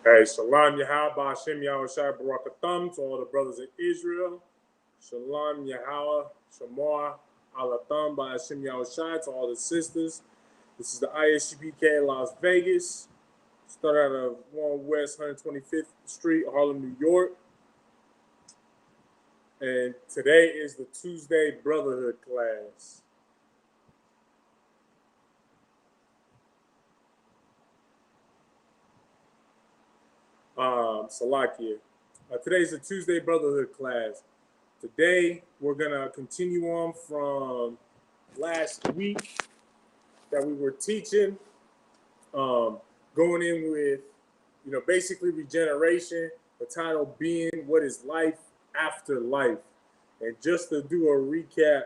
Hey, Shalom Yahweh, Ba'ashem Yahushai Barakatham to all the brothers in Israel. Shalom Yahweh, Shamar, Alatham, Ba'ashem Yahushai to all the sisters. This is the ISUPK in Las Vegas. Start out of 1 West 125th Street, Harlem, New York. And today is the Tuesday Brotherhood class. Salakia. Today's the Tuesday Brotherhood class. Today we're gonna continue on from last week that we were teaching, going in with, basically regeneration. The title being "What is life after life?" And just to do a recap,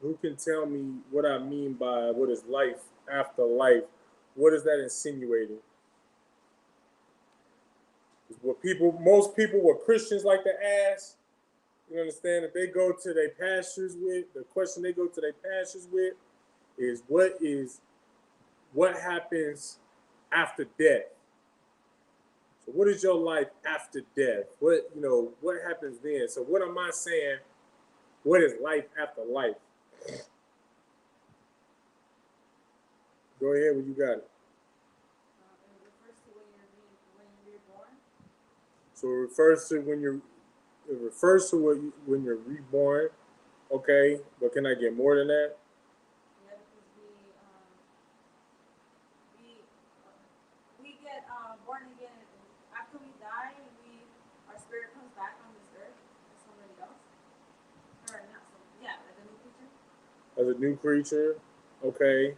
who can tell me what I mean by what is life after life? What is that insinuating? Most people, what Christians like to ask, you understand, if they go to their pastors with, the question they go to their pastors with is what happens after death? So what is your life after death? What happens then? So what am I saying? What is life after life? Go ahead when you got it. So it refers to when you're reborn. Okay, but can I get more than that? Yeah, because we get born again after we die. Our spirit comes back on this earth as somebody else, or not somebody. Yeah, like a new creature. As a new creature, okay.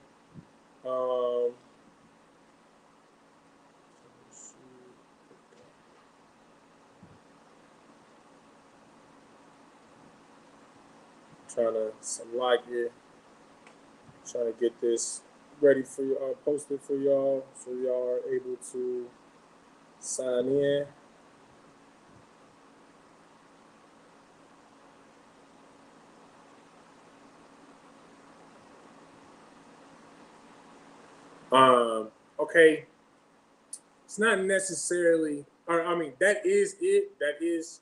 Trying to get this ready for you, posted for y'all, so y'all are able to sign in. Okay, it's not necessarily, or I mean, that is it. That is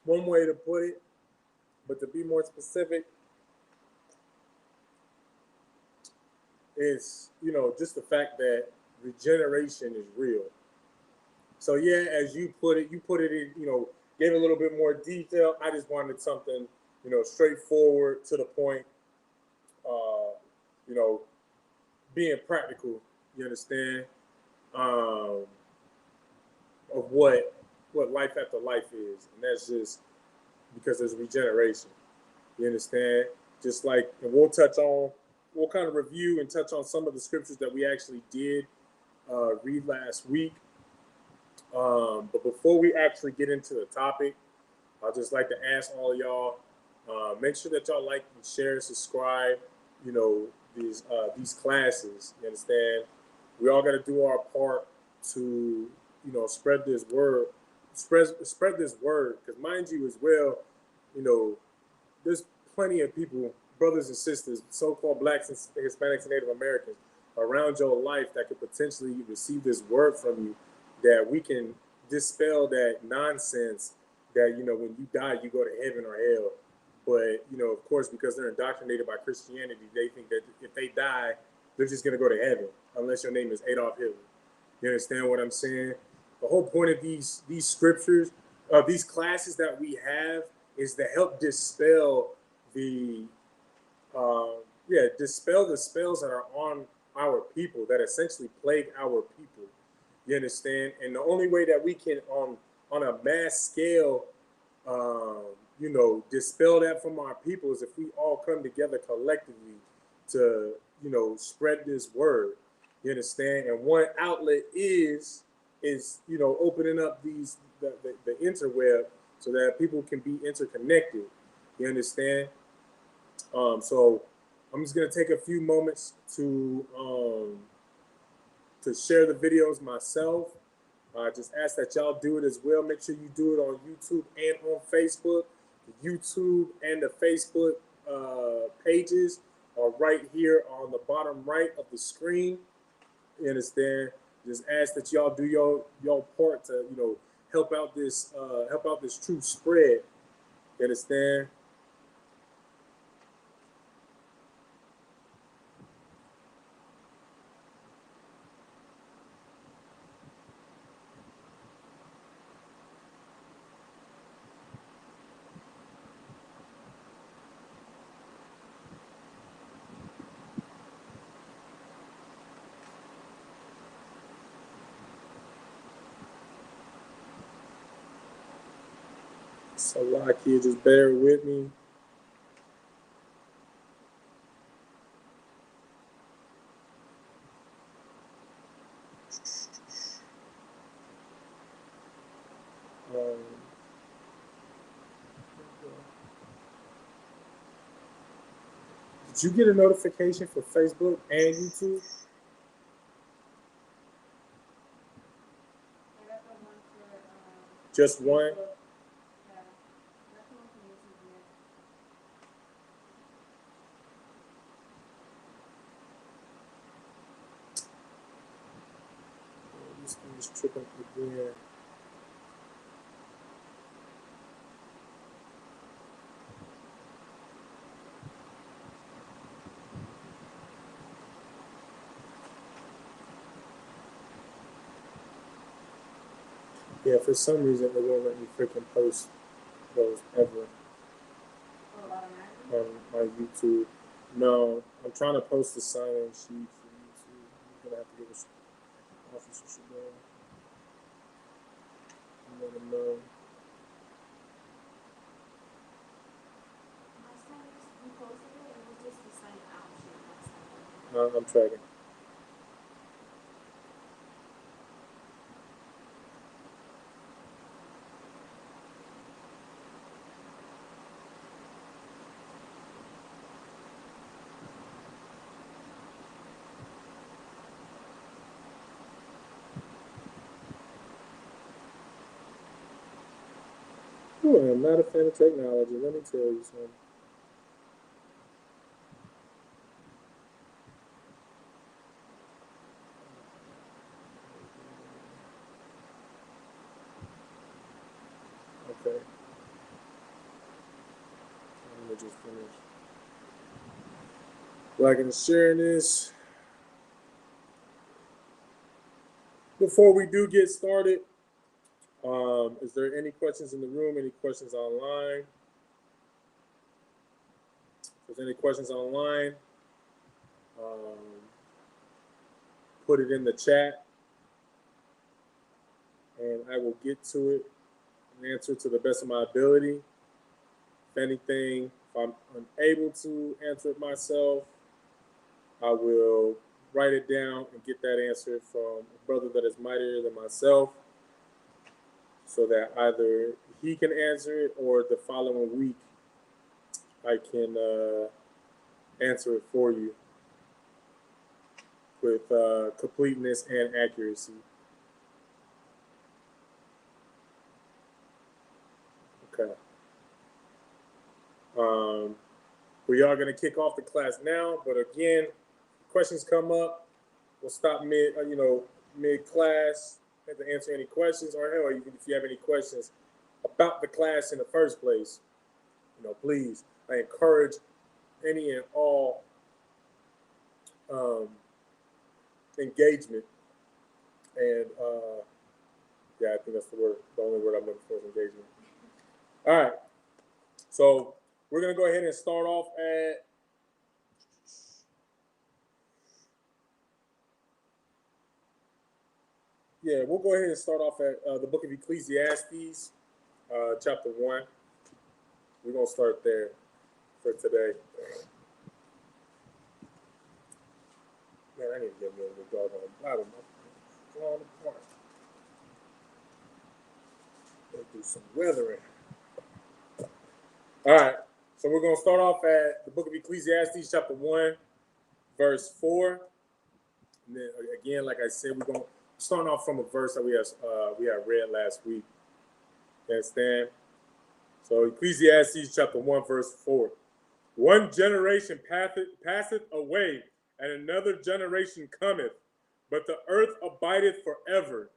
one way to put it. But to be more specific, is just the fact that regeneration is real. So yeah, as you put it in, gave a little bit more detail. I just wanted something, straightforward to the point. You know, being practical. You understand? Of what life after life is, and that's just because there's regeneration. You understand? Just like, and we'll kind of review and touch on some of the scriptures that we actually did read last week. But before we actually get into the topic, I'd just like to ask all of y'all, make sure that y'all like and share and subscribe, these classes. You understand? We all got to do our part to, spread this word, spread this word. Because mind you as well, there's plenty of people, brothers and sisters, so-called blacks and Hispanics and Native Americans around your life that could potentially receive this word from you, that we can dispel that nonsense that, when you die, you go to heaven or hell. But, of course, because they're indoctrinated by Christianity, they think that if they die, they're just going to go to heaven, unless your name is Adolf Hitler. You understand what I'm saying? The whole point of these scriptures, these classes that we have, is to help dispel the spells that are on our people, that essentially plague our people. You understand? And the only way that we can on a mass scale dispel that from our people is if we all come together collectively to spread this word. You understand? And one outlet is opening up the interweb so that people can be interconnected. You understand? So I'm just gonna take a few moments to share the videos myself. I just ask that y'all do it as well. Make sure you do it on YouTube and on Facebook. The YouTube and the Facebook pages are right here on the bottom right of the screen. You understand? Just ask that y'all do your part to, you know, help out this truth spread. You understand? So a lot of kids just bear with me. Um, did you get a notification for Facebook and YouTube? I got the one for Just one? Facebook. Yeah, not the one for YouTube yet. This thing is tripping again. Yeah, for some reason it won't let me freaking post those ever Oh, automatically? on YouTube. No, I'm trying to post the sign-in sheet for YouTube. I'm gonna have to give us Officer Chanel and let him know. Last time we posted it, it was just the sign out sheet last time. I'm tracking. Ooh, I'm not a fan of technology. Let me tell you something. Okay. I'm gonna just finish. Liking and sharing this. Before we do get started, is there any questions in the room? Any questions online? If there's any questions online, um, put it in the chat, and I will get to it and answer to the best of my ability. If anything, if I'm unable to answer it myself, I will write it down and get that answer from a brother that is mightier than myself, so that either he can answer it or the following week I can answer it for you with completeness and accuracy. Okay. We are going to kick off the class now, but again, questions come up, we'll stop mid class, have to answer any questions, or hell, even if you have any questions about the class in the first place, please, I encourage any and all engagement. And yeah, I think that's the word. The only word I'm looking for is engagement. All right. So we're going to go ahead and start off at we'll go ahead and start off at the book of Ecclesiastes, chapter 1. We're going to start there for today. Man, I need to get me a little dog on the bottom. Falling apart. Let's do some weathering. All right. So we're going to start off at the book of Ecclesiastes, chapter 1, verse 4. And then again, like I said, we're going to start off from a verse that we had read last week. You understand? So Ecclesiastes chapter 1, verse 4. One generation passeth away, and another generation cometh, but the earth abideth forever.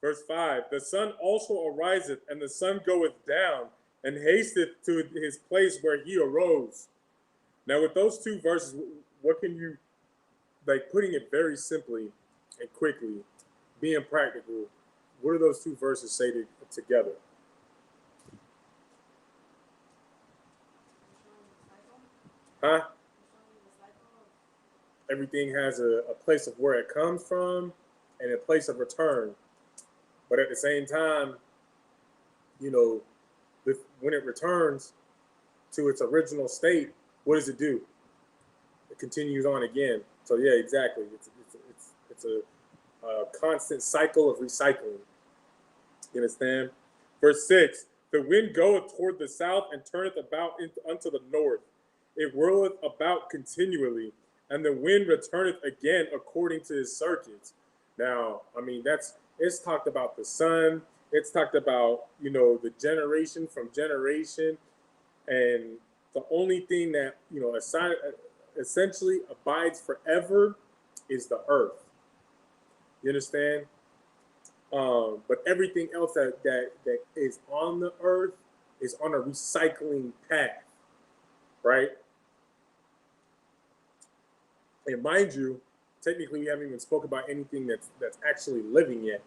Verse 5, the sun also ariseth, and the sun goeth down, and hasteth to his place where he arose. Now, with those two verses, what can you, like, putting it very simply and quickly, being practical, what do those two verses say together? Huh? Everything has a place of where it comes from and a place of return. But at the same time, you know, when it returns to its original state, what does it do? It continues on again. So yeah, exactly. It's a constant cycle of recycling. You understand? Verse 6, the wind goeth toward the south and turneth about unto the north. It whirleth about continually, and the wind returneth again according to his circuits. Now, I mean, it's talked about the sun. It's talked about, the generation from generation. And the only thing that, essentially abides forever is the earth. You understand? But everything else that is on the earth is on a recycling path, right? And mind you, technically we haven't even spoken about anything that's actually living yet.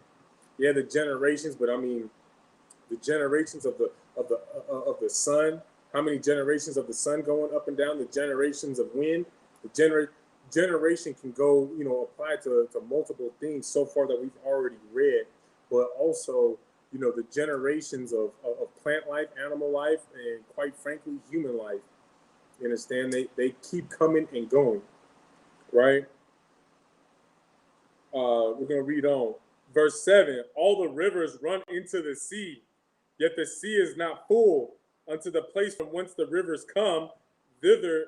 Yeah, the generations, but I mean, the generations of the sun. How many generations of the sun going up and down? The generations of wind. The generation can go, apply to multiple things so far that we've already read, but also, the generations of plant life, animal life, and quite frankly, human life. You understand? They keep coming and going, right? We're going to read on. Verse 7, all the rivers run into the sea, yet the sea is not full. Unto the place from whence the rivers come, thither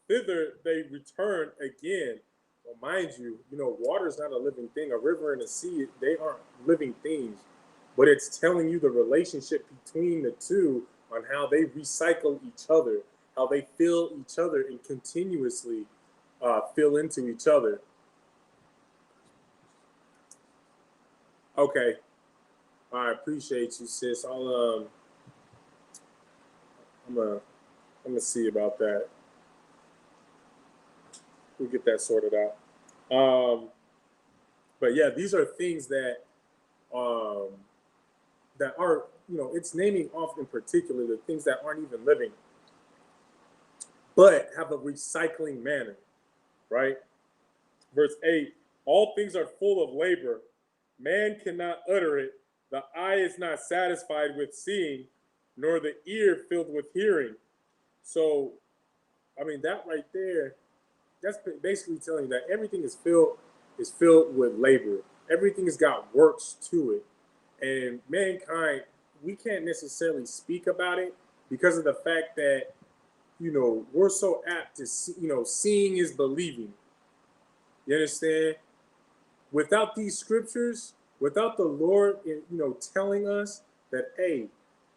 they return again. Well, mind you, water is not a living thing. A river and a sea, they aren't living things. But it's telling you the relationship between the two on how they recycle each other, how they fill each other and continuously fill into each other. Okay. I appreciate you, sis. I'm gonna see about that. We'll get that sorted out. But yeah, these are things um, that are, it's naming off in particular the things that aren't even living, but have a recycling manner, right? Verse 8, all things are full of labor. Man cannot utter it. The eye is not satisfied with seeing, nor the ear filled with hearing. So, I mean, that right there, that's basically telling you that everything is filled with labor. Everything has got works to it. And mankind, we can't necessarily speak about it because of the fact that, we're so apt to see, seeing is believing. You understand? Without these scriptures, without the Lord, telling us that, hey,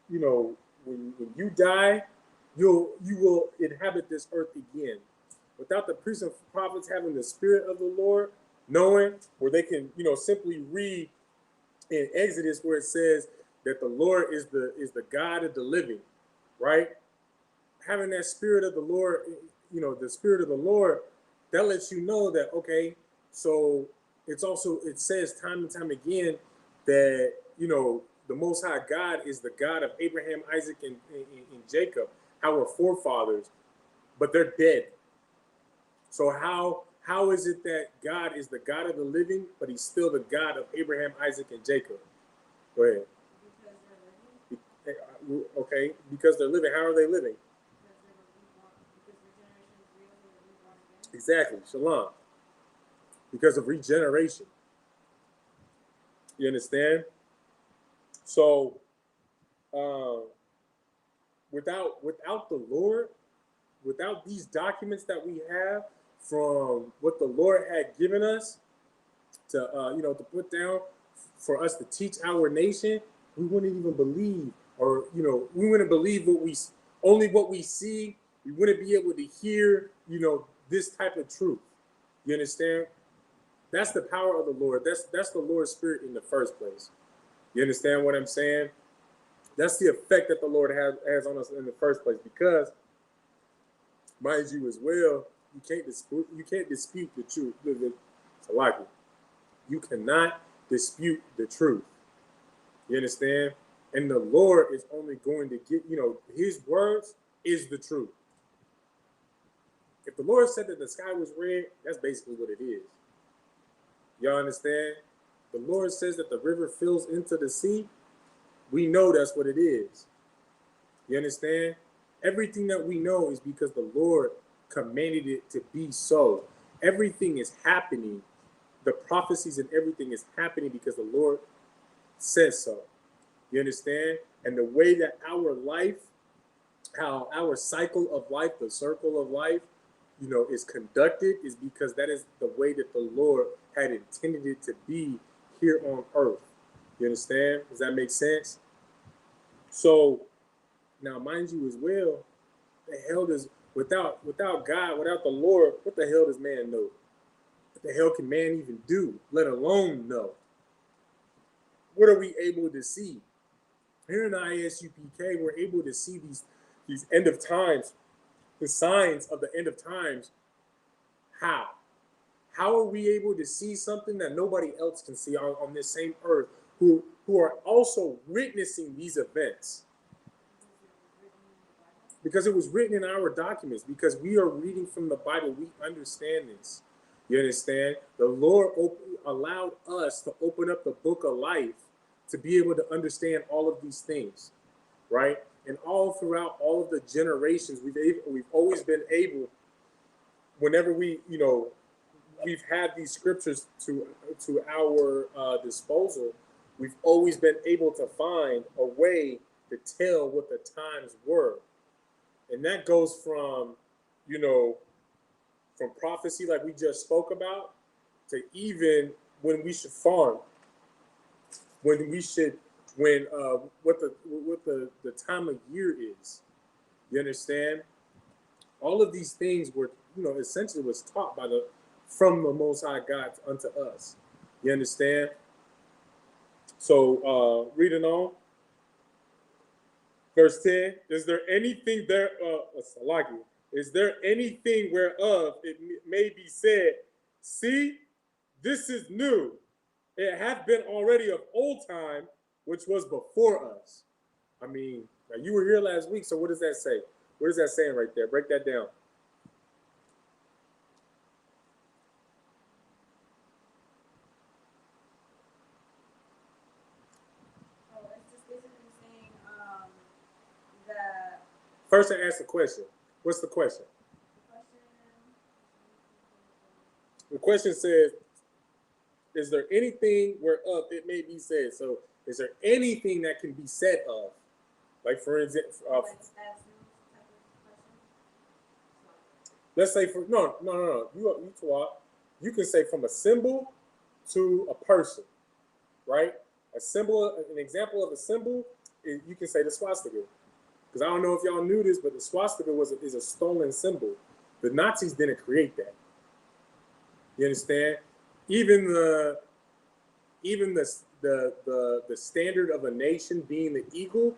when you die, you will inhabit this earth again. Without the priests and prophets having the spirit of the Lord, knowing where they can, simply read in Exodus where it says that the Lord is the God of the living, right? Having that spirit of the Lord, the spirit of the Lord, that lets you know that, okay, so it says time and time again that, the Most High God is the God of Abraham, Isaac, and Jacob, our forefathers, but they're dead. So how is it that God is the God of the living, but he's still the God of Abraham, Isaac, and Jacob? Go ahead. Okay, because they're living. How are they living? Exactly, shalom. Because of regeneration. You understand? So, without the Lord, without these documents that we have from what the Lord had given us to to put down for us to teach our nation, we wouldn't even believe, or we wouldn't believe what we see. We wouldn't be able to hear this type of truth. You understand? That's the power of the Lord. That's the Lord's Spirit in the first place. You understand what I'm saying? That's the effect that the Lord has on us in the first place. Because, mind you, as well, you can't dispute the truth. I like it. You cannot dispute the truth. You understand? And the Lord is only going to get, his words is the truth. If the Lord said that the sky was red, that's basically what it is. Y'all understand? The Lord says that the river fills into the sea. We know that's what it is. You understand? Everything that we know is because the Lord commanded it to be so. Everything is happening. The prophecies and everything is happening because the Lord says so. You understand? And the way that our life, how our cycle of life, the circle of life, is conducted is because that is the way that the Lord had intended it to be here on earth. You understand? Does that make sense? So now, mind you as well, the hell does without God, without the Lord, what the hell does man know? What the hell can man even do, let alone know? What are we able to see? Here in the ISUPK, we're able to see these end of times, the signs of the end of times. How? How are we able to see something that nobody else can see on this same earth, who are also witnessing these events? Because it was written in our documents, because we are reading from the Bible, we understand this. You understand? The Lord allowed us to open up the book of life to be able to understand all of these things, right? And all throughout all of the generations, we've always been able, whenever we've had these scriptures to our disposal, we've always been able to find a way to tell what the times were. And that goes from, from prophecy like we just spoke about, to even when we should farm, what the time of year is. You understand? All of these things were, essentially was taught from the Most High God unto us. You understand? So reading on. Verse 10, is there anything there, is there anything whereof it may be said, see, this is new. It hath been already of old time, which was before us. I mean, now you were here last week, so what does that say? What is that saying right there? Break that down. First, I asked the question. What's the question? The question says, is there anything whereof it may be said? So, is there anything that can be said of? Like, for example, let's say you can say from a symbol to a person, right? A symbol, an example of a symbol, you can say the swastika. Because I don't know if y'all knew this, but the swastika is a stolen symbol. The Nazis didn't create that. You understand? Even the standard of a nation being the eagle,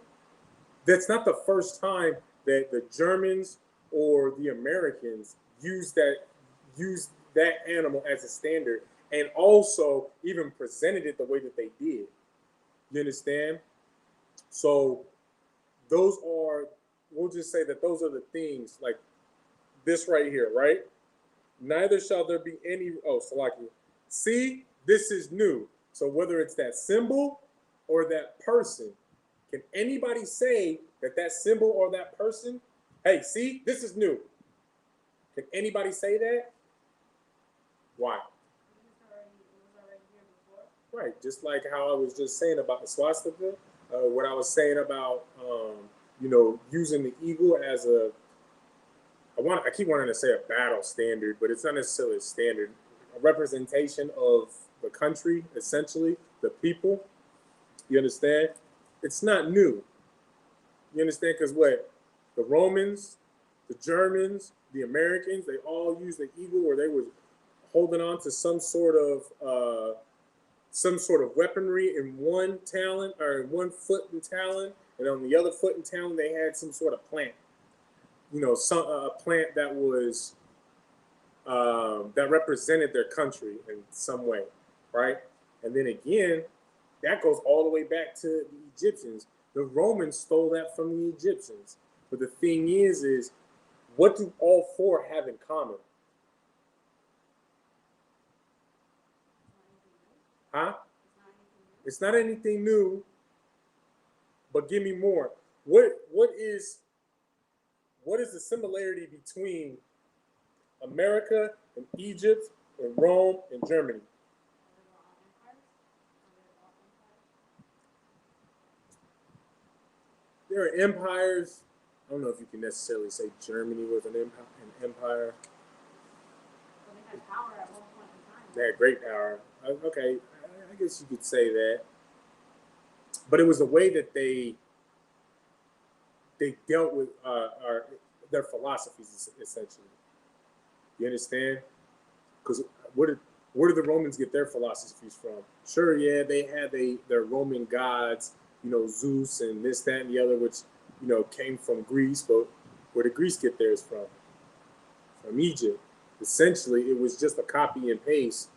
that's not the first time that the Germans or the Americans used that animal as a standard, and also even presented it the way that they did. You understand? So we'll just say that those are the things, like this right here, right? Neither shall there be any, Salaki. See, this is new. So whether it's that symbol or that person, can anybody say that symbol or that person, hey, see, this is new? Can anybody say that? Why? Right, just like how I was just saying about the swastika, what I was saying about, using the eagle as I keep wanting to say a battle standard, but it's not necessarily a standard, a representation of the country, essentially, the people. You understand? It's not new. You understand? Because what? The Romans, the Germans, the Americans, they all used the eagle, or they was holding on to some sort of weaponry in one talon or in one foot and talon, and on the other foot and talon they had some sort of plant. Some a plant that was that represented their country in some way, right? And then again, that goes all the way back to the Egyptians. The Romans stole that from the Egyptians. But the thing is what do all four have in common? Huh? It's not anything new, but give me more. What is the similarity between America and Egypt and Rome and Germany? There are empires. I don't know if you can necessarily say Germany was an empire. Well, they had power at one point in time. They had great power. Okay, I guess you could say that. But it was the way that they dealt with their philosophies, essentially. You understand? Because where did the Romans get their philosophies from? Sure, yeah, they had their Roman gods, Zeus and this, that, and the other, which came from Greece. But where did Greece get theirs from? From Egypt. Essentially, it was just a copy and paste.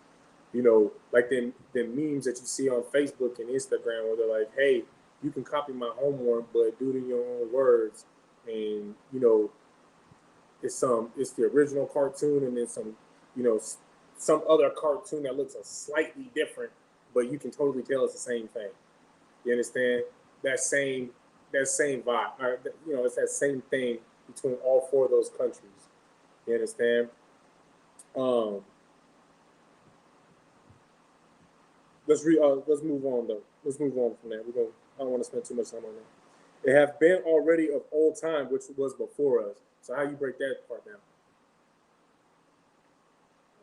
Like them memes that you see on Facebook and Instagram, where they're like, "Hey, you can copy my homework, but do it in your own words." And it's the original cartoon, and then some other cartoon that looks slightly different, but you can totally tell it's the same thing. You understand? That same vibe, or it's that same thing between all four of those countries. You understand? Let's move on though. Let's move on from that. I don't want to spend too much time on that. It have been already of old time, which was before us. So how you break that part down?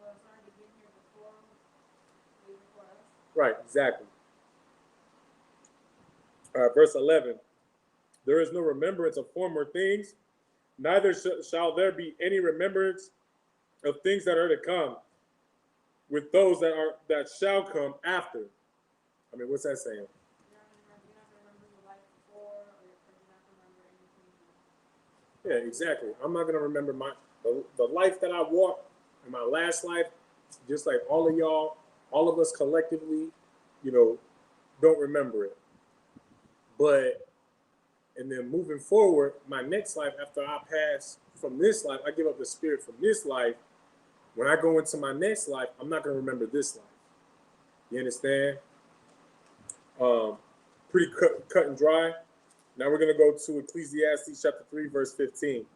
Well, it's already been here before, way before us. Right, exactly. Verse 11. There is no remembrance of former things, neither shall there be any remembrance of things that are to come with those that shall come after. I mean, what's that saying? You're not gonna remember your life before, or you're not gonna remember anything. Yeah, exactly. I'm not gonna remember the life that I walked in my last life, just like all of y'all, all of us collectively, don't remember it. But and then moving forward, my next life after I pass from this life, I give up the spirit from this life. When I go into my next life, I'm not gonna remember this life. You understand? Pretty cut and dry. Now we're going to go to Ecclesiastes chapter 3, verse 15.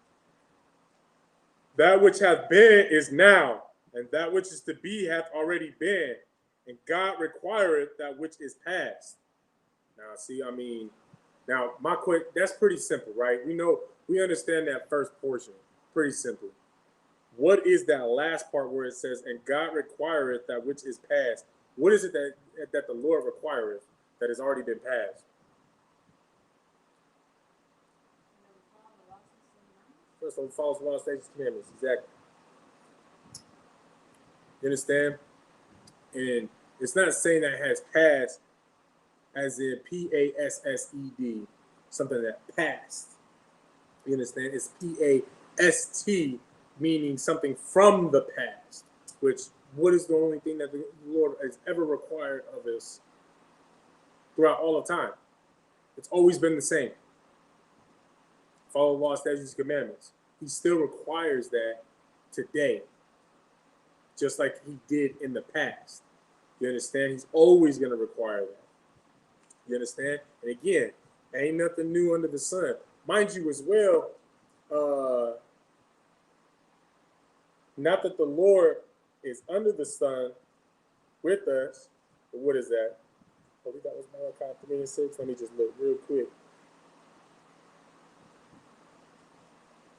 That which hath been is now, and that which is to be hath already been, and God requireth that which is past. Now, see, that's pretty simple, right? We understand that first portion. Pretty simple. What is that last part where it says, and God requireth that which is past? What is it that the Lord requireth that has already been passed? First of all, follows the law, statutes, commandments. Exactly. You understand? And it's not saying that it has passed as in P-A-S-S-E-D, something that passed. You understand? It's P-A-S-T, meaning something from the past, which what is the only thing that the Lord has ever required of us throughout all of time? It's always been the same. Follow law, statutes, commandments. He still requires that today, just like he did in the past. You understand? He's always going to require that. You understand? And again, ain't nothing new under the sun. Mind you as well, not that the Lord is under the sun with us, but what is that? I believe that was Malachi 3:6. Let me just look real quick.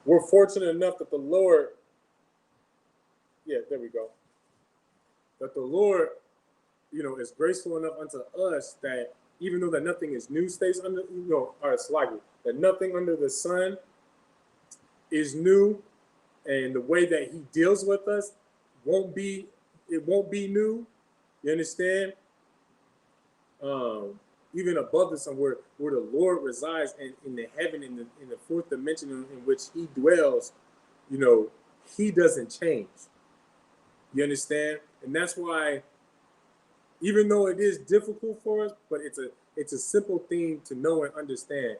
We're fortunate enough that the Lord, yeah, there we go. That the Lord, is graceful enough unto us that even though that nothing is new stays under, or it's likely that nothing under the sun is new, and the way that he deals with us won't be it won't be new. You understand? Even above this, somewhere where the Lord resides in the heaven, in the fourth dimension in which He dwells, you know, He doesn't change. You understand? And that's why, even though it is difficult for us, but it's a simple thing to know and understand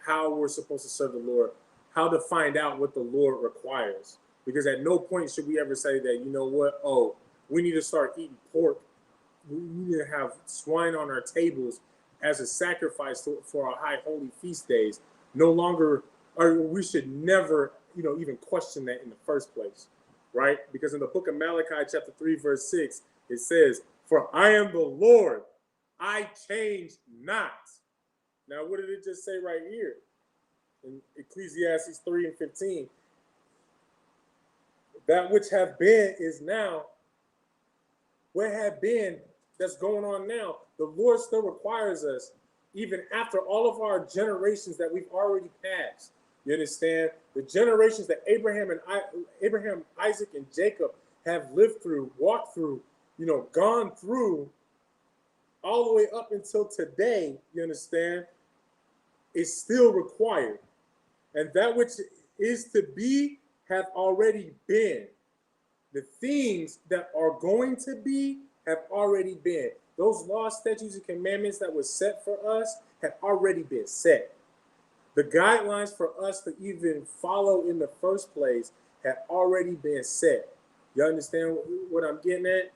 how we're supposed to serve the Lord, how to find out what the Lord requires. Because at no point should we ever say that, you know what, oh, we need to start eating pork. We need to have swine on our tables as a sacrifice for our high holy feast days. No longer, or we should never, even question that in the first place, right? Because in the book of Malachi, chapter 3, verse 6, it says, "For I am the Lord, I change not." Now, what did it just say right here? In Ecclesiastes 3 and 15, that which have been is now. What have been that's going on now, the Lord still requires us, even after all of our generations that we've already passed. You understand? The generations that Abraham, Isaac, and Jacob have lived through, walked through, gone through, all the way up until today, you understand, is still required. And that which is to be have already been. The things that are going to be have already been. Those laws, statutes, and commandments that were set for us have already been set. The guidelines for us to even follow in the first place have already been set. You understand what I'm getting at?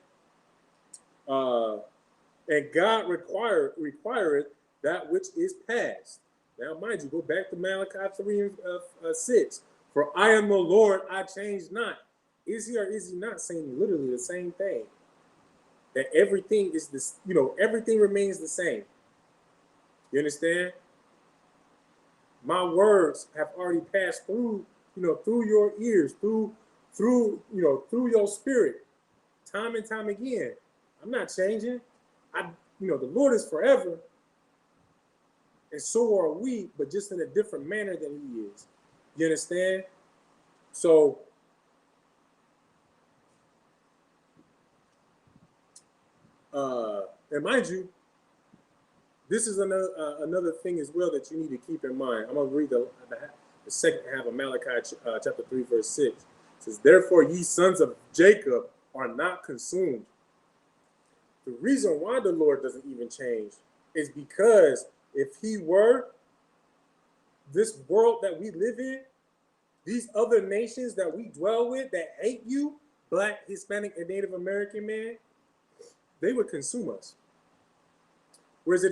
And God requireth that which is past. Now, mind you, go back to Malachi 3 and 6. For I am the Lord, I change not. Is he or is he not saying literally the same thing? That everything is this, everything remains the same. You understand? My words have already passed through, through your ears, through your spirit, time and time again. I'm not changing. The Lord is forever, and so are we, but just in a different manner than He is. You understand? So, and mind you, this is another thing as well that you need to keep in mind. I'm going to read the second half of Malachi chapter 3, verse 6. It says, "Therefore ye sons of Jacob are not consumed." The reason why the Lord doesn't even change is because if He were, this world that we live in, these other nations that we dwell with that hate you, Black, Hispanic, and Native American man, they would consume us. Whereas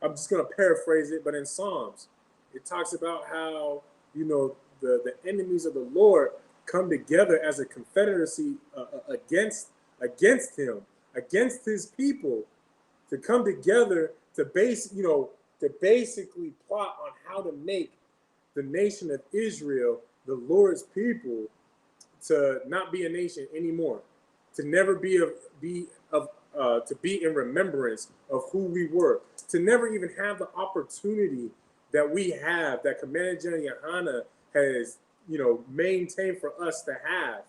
I'm just going to paraphrase it, but in Psalms, it talks about how, the enemies of the Lord come together as a confederacy against Him, against His people, to come together to basically plot on how to make the nation of Israel, the Lord's people, to not be a nation anymore, to never be in remembrance of who we were, to never even have the opportunity that we have, that Commander General Yohana has, maintained for us to have.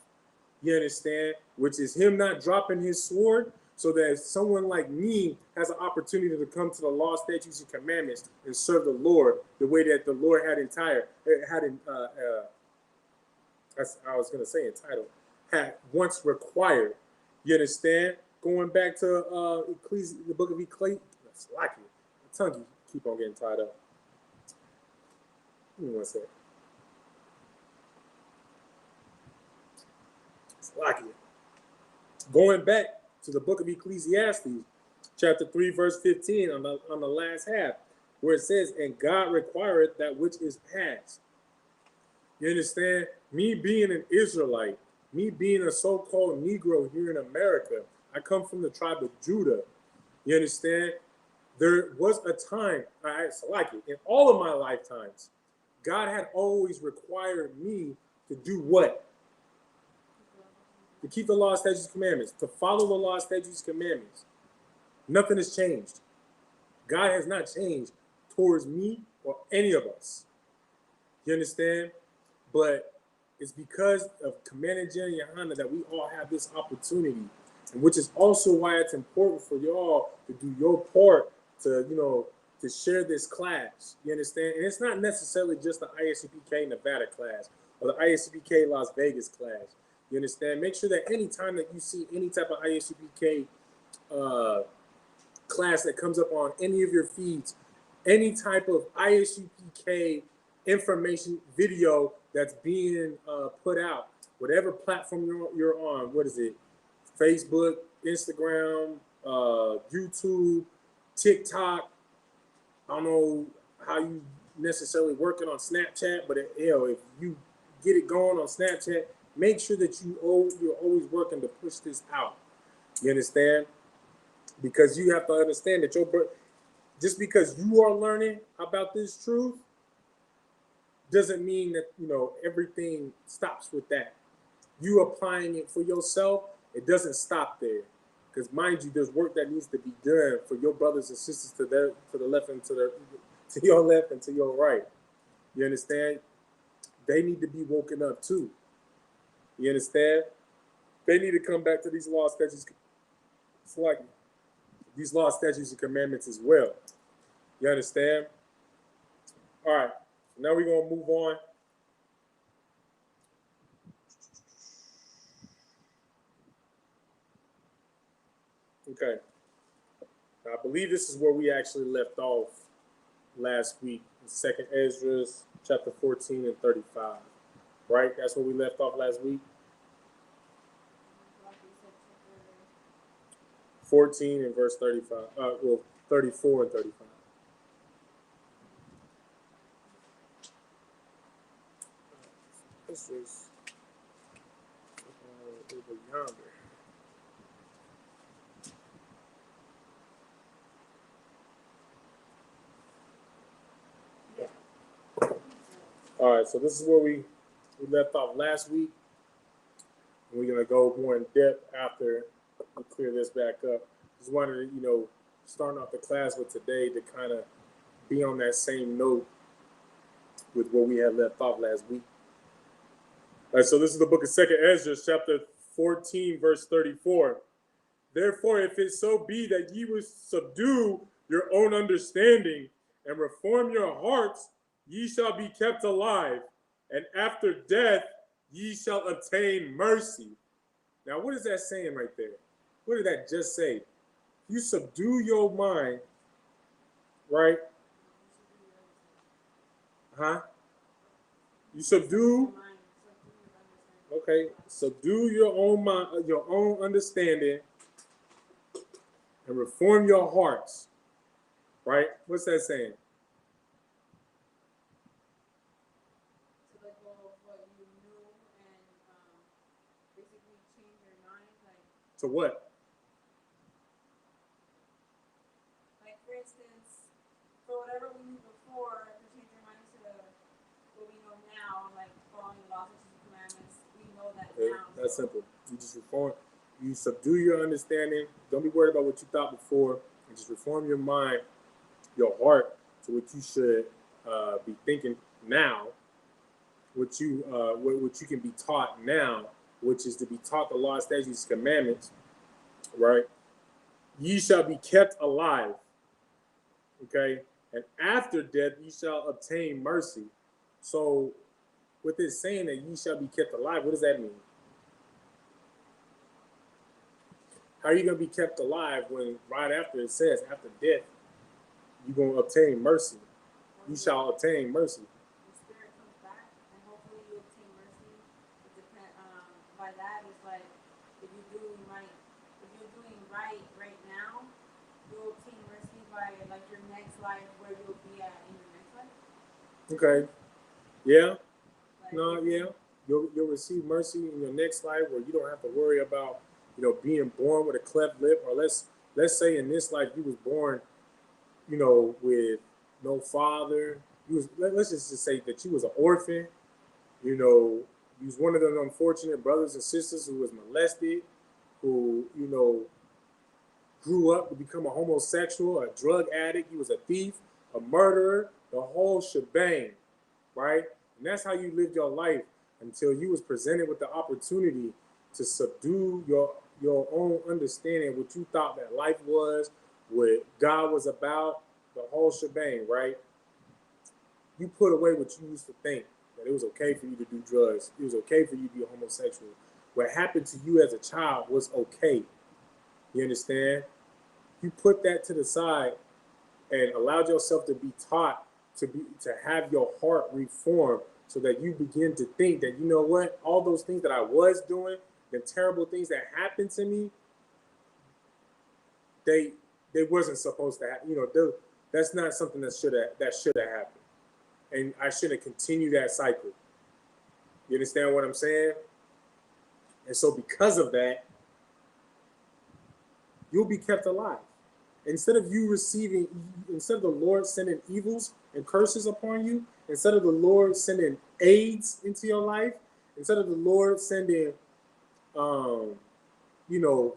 You understand? Which is Him not dropping His sword, so that someone like me has an opportunity to come to the law, statutes, and commandments and serve the Lord the way that the Lord had once required. You understand? Going back to the book of Ecclesiastes. My tongue keep on getting tied up. Give me one second. Going back to the book of Ecclesiastes, chapter 3, verse 15, on the last half, where it says, "And God requireth that which is past." You understand? Me being an Israelite, me being a so-called Negro here in America, I come from the tribe of Judah. You understand? There was a time, in all of my lifetimes, God had always required me to do what? To keep the law, statutes, and commandments, to follow the law, statutes, and commandments. Nothing has changed. God has not changed towards me or any of us. You understand? But it's because of Commander Jenny Yohana that we all have this opportunity, and which is also why it's important for y'all to do your part to, to share this class. You understand? And it's not necessarily just the ISUPK Nevada class or the ISUPK Las Vegas class. You understand? Make sure that anytime that you see any type of ISUPK class that comes up on any of your feeds, any type of ISUPK information video that's being put out, whatever platform you're on, what is it? Facebook, Instagram, YouTube, TikTok. I don't know how you necessarily working on Snapchat, but if you get it going on Snapchat, make sure that you're always working to push this out. You understand? Because you have to understand that just because you are learning about this truth doesn't mean that everything stops with that. You applying it for yourself, it doesn't stop there. Because mind you, there's work that needs to be done for your brothers and sisters to the left and to your left and to your right. You understand? They need to be woken up too. You understand? They need to come back to these laws, statutes, these laws, statutes, and commandments as well. You understand? All right. So now we're gonna move on. Okay. Now, I believe this is where we actually left off last week, in 2nd Ezra, chapter 14 and 35. Right? That's where we left off last week. 14 and verse 35. 34 and 35. This is over yonder. All right, so this is where we left off last week. And we're gonna go more in depth after we clear this back up. Just wanted to, starting off the class with today to kind of be on that same note with what we had left off last week. All right, so this is the book of 2nd Ezra, chapter 14, verse 34. Therefore, if it so be that ye will subdue your own understanding and reform your hearts, ye shall be kept alive, and after death ye shall obtain mercy. Now, what is that saying right there? What did that just say? You subdue your mind, right? Huh? You subdue. Okay, subdue your own mind, your own understanding, and reform your hearts. Right? What's that saying? To what? Like, for instance, for whatever we knew before, to change your mind to what we know now, like following the laws and commandments, we know that now. That's simple. You just reform. You subdue your understanding. Don't be worried about what you thought before. And just reform your mind, your heart, to what you should be thinking now. What you can be taught now, which is to be taught the law, statutes, commandments, right? Ye shall be kept alive, okay? And after death, ye shall obtain mercy. So, with this saying that ye shall be kept alive, what does that mean? How are you going to be kept alive when right after it says, after death, you're going to obtain mercy? You shall obtain mercy. By that is like, if you're doing right now, you'll obtain mercy by like your next life, where you'll be at in your next life. Okay. Yeah. Yeah. You'll receive mercy in your next life, where you don't have to worry about being born with a cleft lip, or let's say in this life you was born with no father. Let's just say that you was an orphan. You was one of those unfortunate brothers and sisters who was molested, who, grew up to become a homosexual, a drug addict. He was a thief, a murderer, the whole shebang, right? And that's how you lived your life until you was presented with the opportunity to subdue your own understanding, what you thought that life was, what God was about, the whole shebang, right? You put away what you used to think, that it was okay for you to do drugs, it was okay for you to be a homosexual. What happened to you as a child was okay. You understand? You put that to the side and allowed yourself to be taught to have your heart reformed so that you begin to think that, you know what, all those things that I was doing, the terrible things that happened to me, they wasn't supposed to happen. That's not something that should have happened, and I shouldn't continue that cycle. You understand what I'm saying? And so because of that, you'll be kept alive. Instead of instead of the Lord sending evils and curses upon you, instead of the Lord sending AIDS into your life, instead of the Lord sending,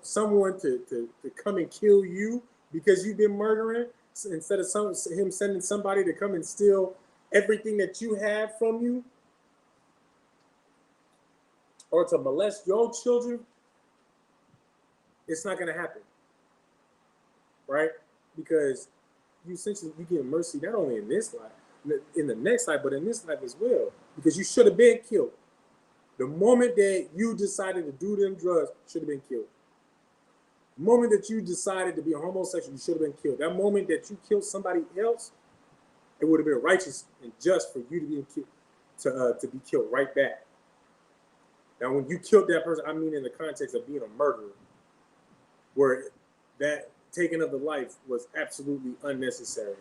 someone to come and kill you because you've been murdering, instead of him sending somebody to come and steal everything that you have from you, or to molest your children, it's not going to happen, right? Because you get mercy not only in this life, in the next life, but in this life as well. Because you should have been killed. The moment that you decided to do them drugs, should have been killed. The moment that you decided to be a homosexual, you should have been killed. That moment that you killed somebody else, it would have been righteous and just for you to be killed, to be killed right back. Now, when you killed that person, I mean in the context of being a murderer, where that taking of the life was absolutely unnecessary.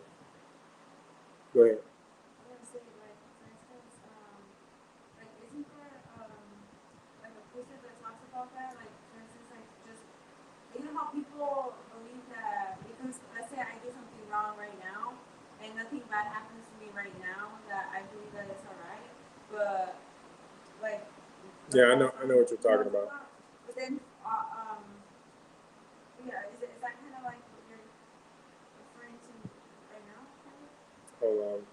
Go ahead. I was gonna say, like, for instance, like, isn't there, like a precept that talks about that? Like, for instance, like, just, you know how people believe that because, let's say I did something wrong right now, and nothing bad happens to me right now, that I believe that it's alright, but, like, Yeah, I know what you're talking about. but then, yeah, is that kind of like what you're referring to right now? Kind of? Hold on.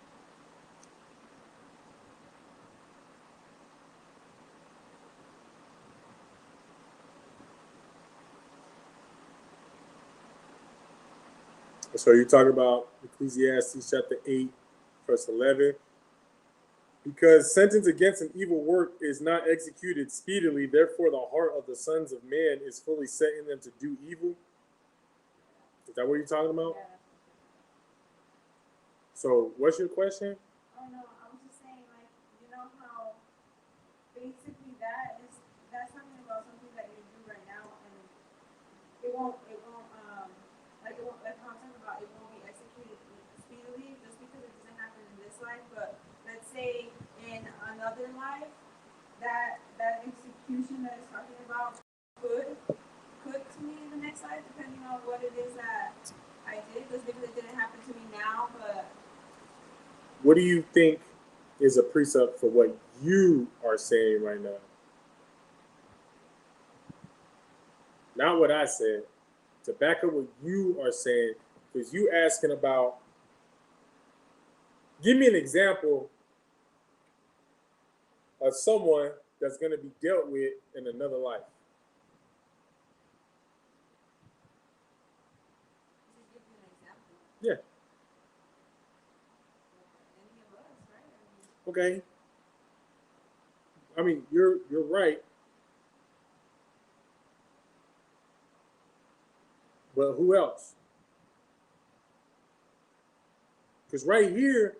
So you're talking about Ecclesiastes chapter 8, verse 11. Because sentence against an evil work is not executed speedily, therefore the heart of the sons of man is fully set in them to do evil. Is that what you're talking about? Yeah. So what's your question? Oh no, I was just saying, like, you know how basically that's talking about something that you do right now, and it won't, like how I'm talking about, it won't be executed speedily just because it doesn't happen in this life. But let's say in another life, that execution that it's talking about could to me in the next life, depending on what it is that I did, just because it didn't happen to me now, but. What do you think is a precept for what you are saying right now? Not what I said. To back up what you are saying, because you asking about, give me an example of someone that's going to be dealt with in another life. Just give you an example. Yeah. Any of us, right? Okay. I mean, you're right. But who else? Because right here,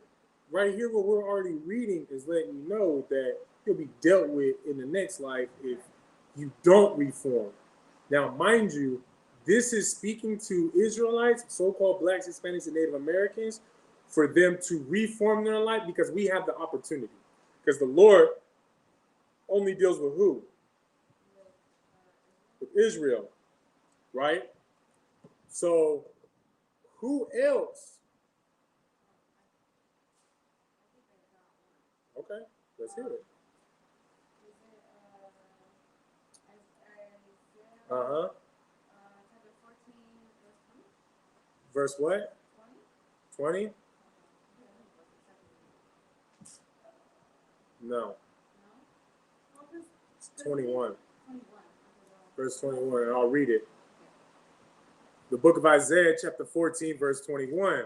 what we're already reading is letting you know that you'll be dealt with in the next life if you don't reform. Now, mind you, this is speaking to Israelites, so-called blacks, Hispanics, and Native Americans, for them to reform their life because we have the opportunity. Because the Lord only deals with who? With Israel, right? So who else? Okay, let's hear it. Uh-huh. Chapter 14, verse 20? Verse what? 20? 20? No. No? 21. Verse 21, and I'll read it. The book of Isaiah, chapter 14, verse 21.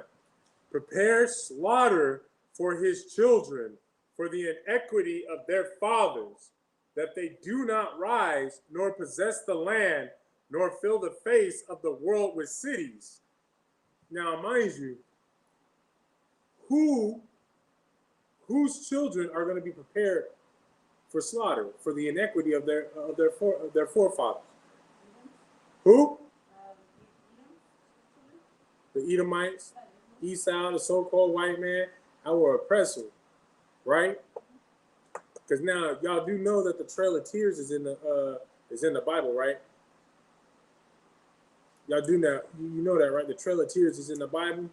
Prepare slaughter for his children, for the inequity of their fathers, that they do not rise, nor possess the land, nor fill the face of the world with cities. Now, mind you, whose children are going to be prepared for slaughter, for the inequity of their forefathers? Who? The Edomites, Esau, the so-called white man, our oppressor, right? Because now y'all do know that the Trail of Tears is in the Bible, right? Y'all do know, you know that, right? The Trail of Tears is in the Bible.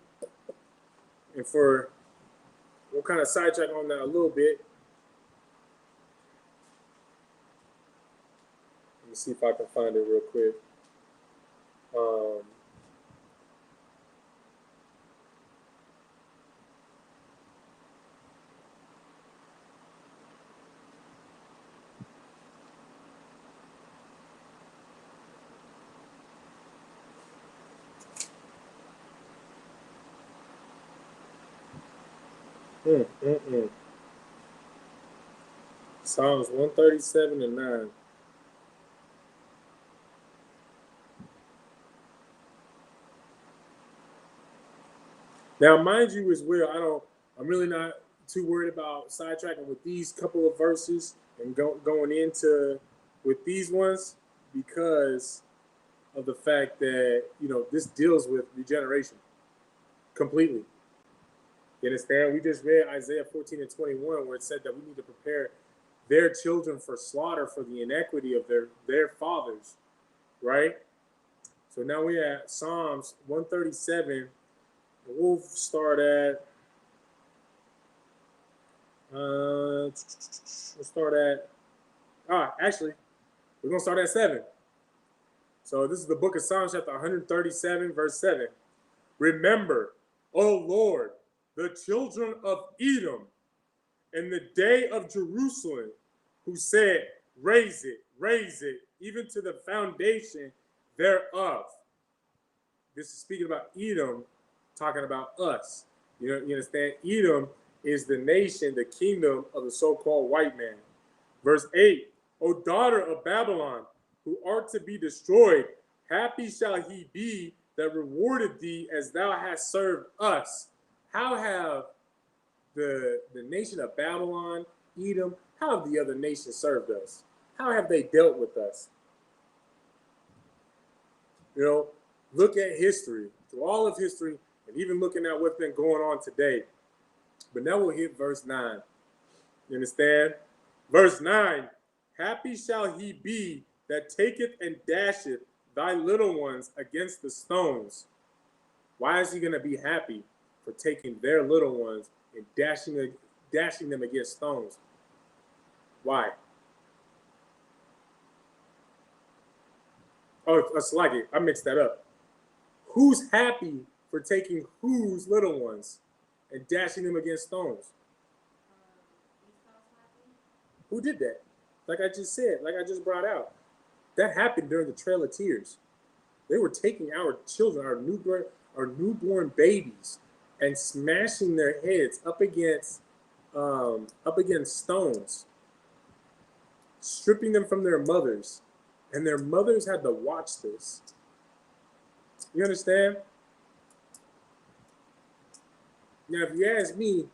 And we'll kind of sidetrack on that a little bit. Let me see if I can find it real quick. Psalms 137 and 9. Now, mind you as well, I'm really not too worried about sidetracking with these couple of verses and going into with these ones, because of the fact that, this deals with regeneration completely. You understand? We just read Isaiah 14 and 21, where it said that we need to prepare their children for slaughter for the inequity of their fathers, right? So now we're at Psalms 137. We'll start at actually, we're gonna start at 7. So this is the book of Psalms, chapter 137, verse 7. Remember, O Lord, the children of Edom, in the day of Jerusalem, who said, raise it, even to the foundation thereof. This is speaking about Edom, talking about us. You understand? Edom is the nation, the kingdom of the so-called white man. Verse 8, O daughter of Babylon, who art to be destroyed, happy shall he be that rewarded thee as thou hast served us. How have the nation of Babylon, Edom, how have the other nations served us? How have they dealt with us? Look at history, through all of history, and even looking at what's been going on today. But now we'll hit verse 9. You understand? Verse 9, happy shall he be that taketh and dasheth thy little ones against the stones. Why is he going to be happy for taking their little ones and dashing them against stones? Why? Oh, it's like it. I mixed that up. Who's happy for taking whose little ones and dashing them against stones? Who did that? Like I just said, like I just brought out. That happened during the Trail of Tears. They were taking our children, our newborn babies, and smashing their heads up against stones, stripping them from their mothers, and their mothers had to watch this. You understand? Now, if you ask me,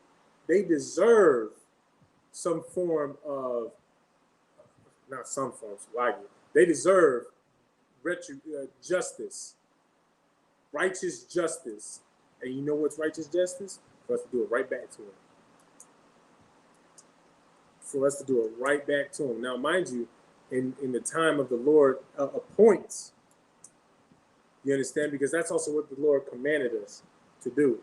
they deserve some form of, not some forms, like it. They deserve justice, righteous justice. And you know what's righteous justice? For us to do it right back to them. For us to do it right back to them. Now, mind you, in the time of the Lord appoints, you understand? Because that's also what the Lord commanded us to do.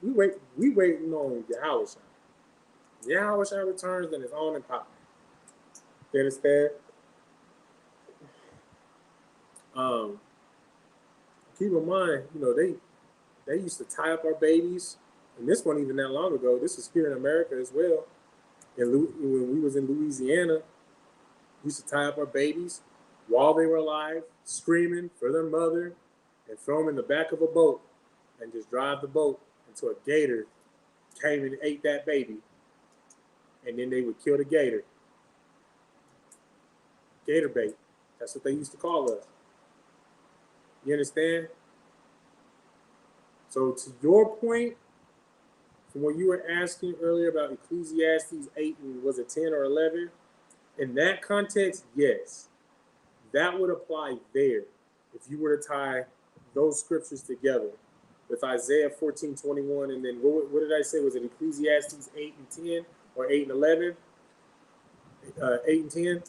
We waiting on Yahweh. Yahweh returns, then it's on and popping. You understand? Keep in mind, they used to tie up our babies, and this wasn't even that long ago. This is here in America as well. And when we was in Louisiana, we used to tie up our babies while they were alive, screaming for their mother, and throw them in the back of a boat and just drive the boat until a gator came and ate that baby. And then they would kill the gator. Gator bait. That's what they used to call us. You understand? So to your point, from what you were asking earlier about Ecclesiastes 8 and was it 10 or 11, in that context, yes, that would apply there if you were to tie those scriptures together with Isaiah 14:21, and then what did I say? Was it Ecclesiastes 8 and 10 or 8 and 11? 8 and 10.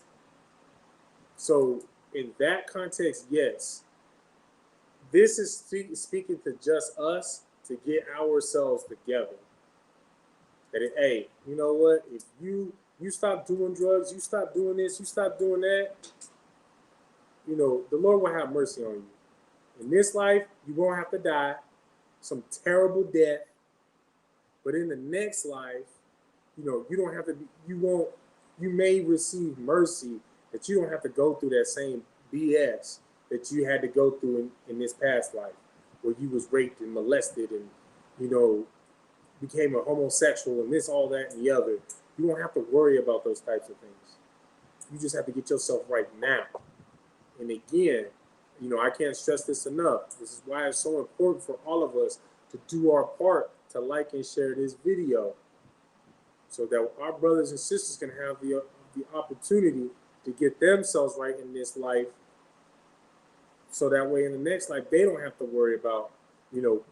So in that context, yes, this is speaking to just us to get ourselves together. That hey, you know what? If you stop doing drugs, you stop doing this, you stop doing that, you know, the Lord will have mercy on you. In this life, you won't have to die some terrible death, but in the next life, you know, you don't have to be, you may receive mercy that you don't have to go through that same BS that you had to go through in this past life, where you was raped and molested and, you know, became a homosexual and this, all that, and the other. You don't have to worry about those types of things. You just have to get yourself right now. And again, you know, I can't stress this enough. This is why it's so important for all of us to do our part to like and share this video so that our brothers and sisters can have the opportunity to get themselves right in this life, so that way in the next life they don't have to worry about, you know,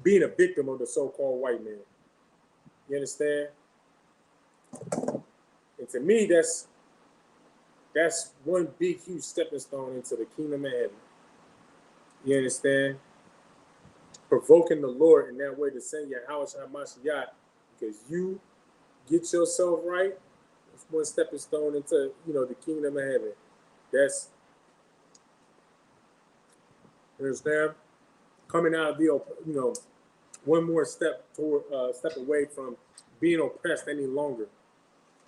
being a victim of the so-called white man. You understand? And to me, that's one big, huge stepping stone into the kingdom of heaven. You understand? Provoking the Lord in that way to send Yahweh HaMashiach, because you get yourself right. It's one stepping stone into, you know, the kingdom of heaven. That's, you understand? Coming out of the, you know, one more step toward, step away from being oppressed any longer.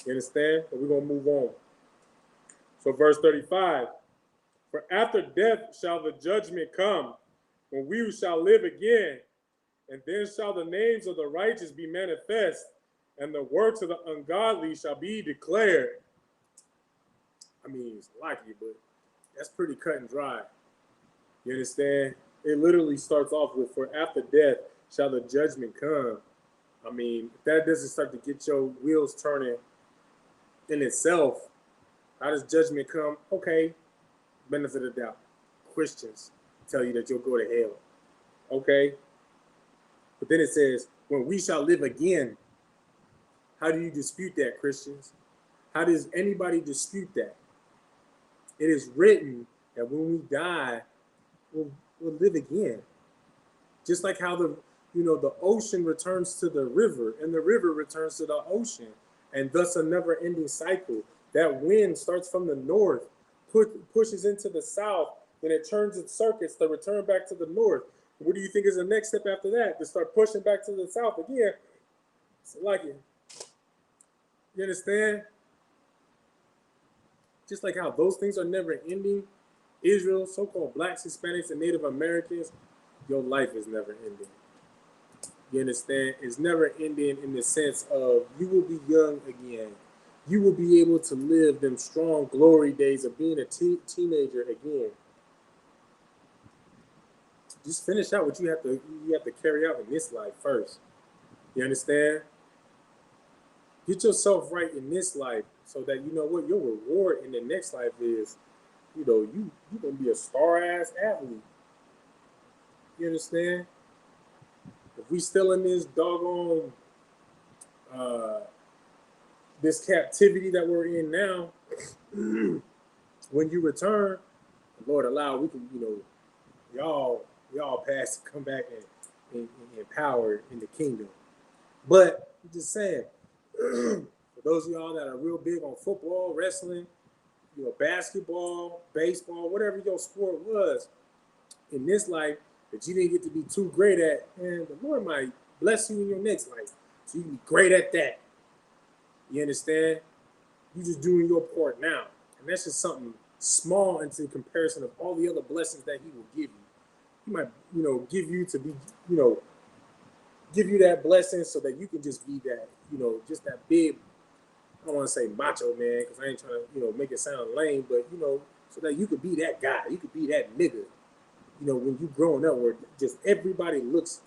You understand? But we're gonna move on. So verse 35, for after death shall the judgment come, when we shall live again, and then shall the names of the righteous be manifest, and the works of the ungodly shall be declared. I mean, it's lucky, but that's pretty cut and dry. You understand? It literally starts off with, for after death shall the judgment come. I mean, if that doesn't start to get your wheels turning in itself, how does judgment come? Okay, benefit of the doubt. Christians tell you that you'll go to hell. Okay? But then it says, when we shall live again. How do you dispute that, Christians? How does anybody dispute that? It is written that when we die, we'll live again. Just like how the ocean returns to the river and the river returns to the ocean, and thus a never-ending cycle. That wind starts from the north, pushes into the south, then it turns its circuits to return back to the north. What do you think is the next step after that? To start pushing back to the south again. It's like it. You understand? Just like how those things are never ending, Israel, so-called blacks, Hispanics, and Native Americans, your life is never ending. You understand? It's never ending in the sense of you will be young again. You will be able to live them strong glory days of being a teenager again. Just finish out what you have to carry out in this life first. You understand? Get yourself right in this life so that you know what your reward in the next life is. You know, you're gonna be a star-ass athlete. You understand? If we still in this doggone this captivity that we're in now, when you return, the Lord allow, we can, you know, we all pass to come back and empowered in the kingdom. But I'm just saying, for those of y'all that are real big on football, wrestling, you know, basketball, baseball, whatever your sport was in this life that you didn't get to be too great at, and the Lord might bless you in your next life so you can be great at that. You understand? You just doing your part now. And that's just something small into comparison of all the other blessings that he will give you. He might, give you to be, give you that blessing so that you can just be that, just that big, I don't want to say macho man, because I ain't trying to, make it sound lame, but, so that you could be that guy. You could be that nigga, when you growing up, where just everybody looks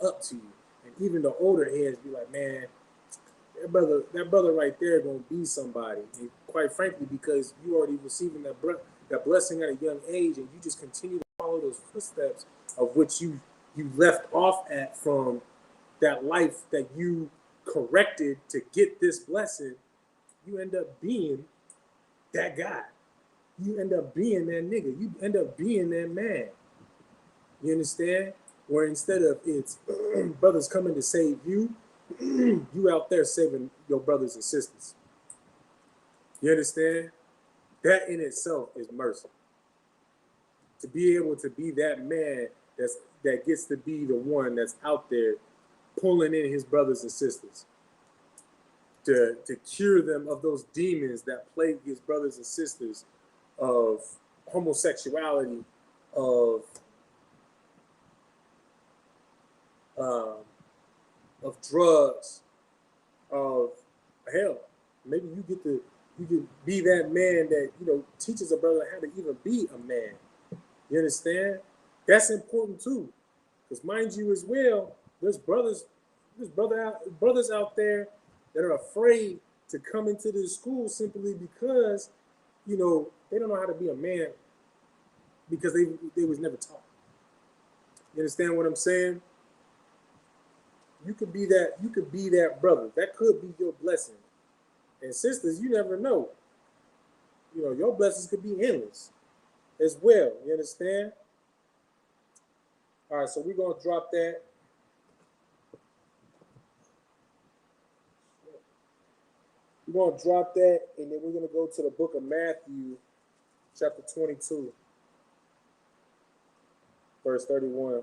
up to you. And even the older heads be like, man, that brother right there gonna be somebody. And quite frankly, because you already receiving that blessing at a young age, and you just continue to follow those footsteps of which you left off at from that life that you corrected to get this blessing, you end up being that guy. You end up being that nigga. You end up being that man. You understand? Where instead of it's brothers coming to save you, you out there saving your brothers and sisters. You understand? That in itself is mercy. To be able to be that man that gets to be the one that's out there pulling in his brothers and sisters. To cure them of those demons that plague his brothers and sisters of homosexuality, of drugs, of hell. Maybe you can be that man that teaches a brother how to even be a man. You understand? That's important too, because mind you as well, there's brothers out there that are afraid to come into this school simply because they don't know how to be a man because they was never taught. You understand what I'm saying? You could be that brother. That could be your blessing. And sisters, you never know. Your blessings could be endless as well. You understand? All right, so we're going to drop that. We're going to drop that, and then we're going to go to the book of Matthew, chapter 22, verse 31.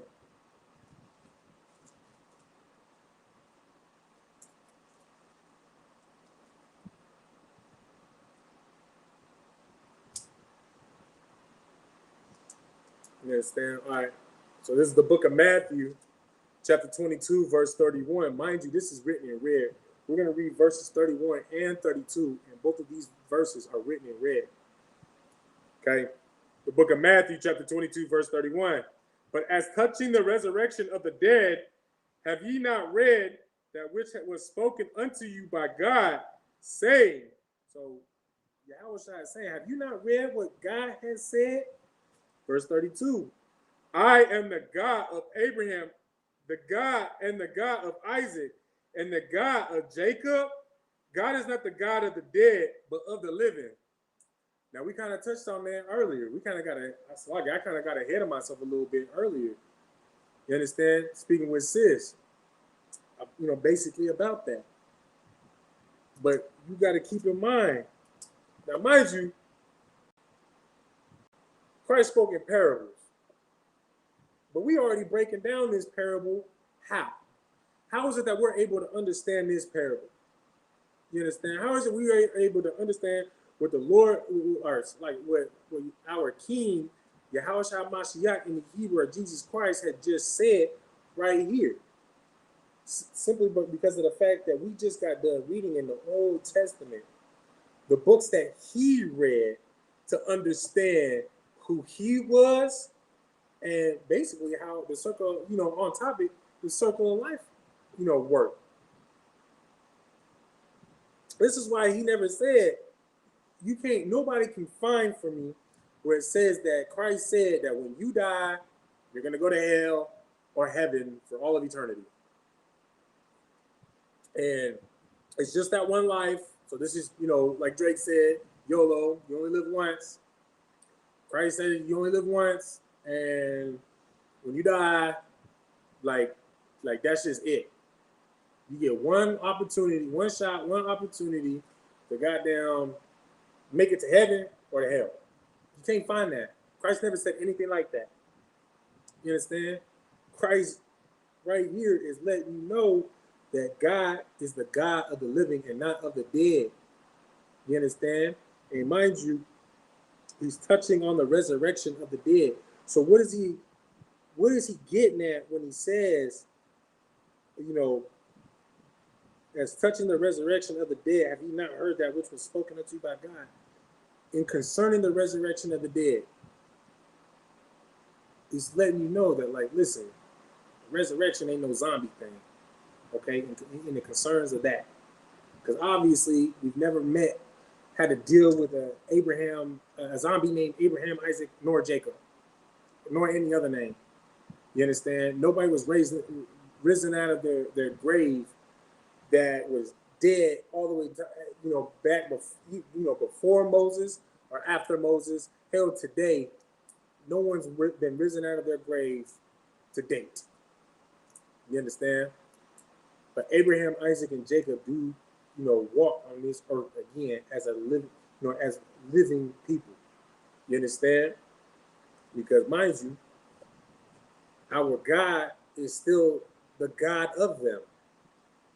You understand? All right. So this is the book of Matthew, chapter 22, verse 31. Mind you, this is written in red. We're going to read verses 31 and 32, and both of these verses are written in red. Okay? The book of Matthew, chapter 22, verse 31. But as touching the resurrection of the dead, have ye not read that which was spoken unto you by God, saying, so Yahushua is saying, have you not read what God has said? Verse 32. I am the God of Abraham, the God and the God of Isaac, and the God of Jacob. God is not the God of the dead, but of the living. Now, we kind of touched on that earlier. I kind of got ahead of myself a little bit earlier. You understand? Speaking with sis, basically about that. But you got to keep in mind. Now, mind you, Christ spoke in parables. But we already breaking down this parable. How? How is it that we're able to understand this parable? You understand? How is it we are able to understand what the Lord, or like what our King, Yahushua Mashiach in the Hebrew, or Jesus Christ, had just said right here? Simply because of the fact that we just got done reading in the Old Testament, the books that he read to understand who he was, and basically how the circle, on topic, the circle of life, work. This is why he never said, nobody can find for me where it says that Christ said that when you die, you're going to go to hell or heaven for all of eternity. And it's just that one life. So this is, like Drake said, YOLO, you only live once. Christ said you only live once. And when you die, like that's just it. You get one opportunity, one shot, one opportunity to goddamn make it to heaven or to hell. You can't find that. Christ never said anything like that. You understand? Christ right here is letting you know that God is the God of the living and not of the dead. You understand? And mind you, he's touching on the resurrection of the dead. So what is he getting at when he says, you know, as touching the resurrection of the dead, have you not heard that which was spoken unto you by God? In concerning the resurrection of the dead, he's letting you know that, like, listen, resurrection ain't no zombie thing, okay? In the concerns of that, because obviously we've never had to deal with a zombie named Abraham, Isaac, nor Jacob, nor any other name. You understand? Nobody was risen out of their grave that was dead all the way to, back before Moses or after Moses. Hell, today, no one's been risen out of their grave to date. You understand? But Abraham, Isaac, and Jacob do, walk on this earth again as as living people. You understand? Because mind you, our God is still the God of them.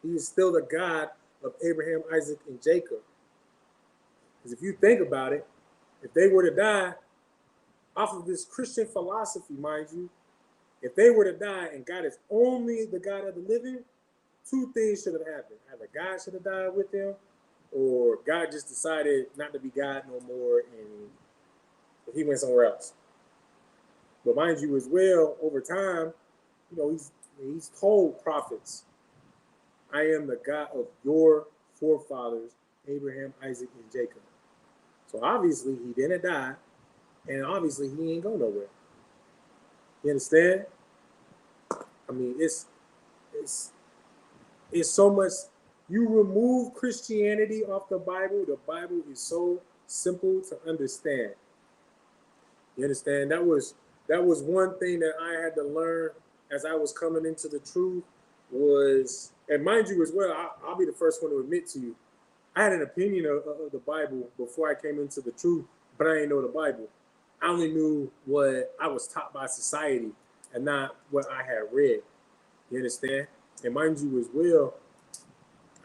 He is still the God of Abraham, Isaac, and Jacob. Because if you think about it, if they were to die off of this Christian philosophy, mind you, if they were to die and God is only the God of the living, two things should have happened. Either God should have died with them, or God just decided not to be God no more and he went somewhere else. But mind you, as well, over time, he's told prophets, I am the God of your forefathers, Abraham, Isaac, and Jacob. So obviously he didn't die, and obviously he ain't go nowhere. You understand? I mean, it's so much. You remove Christianity off the Bible is so simple to understand. You understand? That was one thing that I had to learn as I was coming into the truth was, and mind you as well, I'll be the first one to admit to you, I had an opinion of the Bible before I came into the truth, but I didn't know the Bible. I only knew what I was taught by society and not what I had read. You understand? And mind you as well,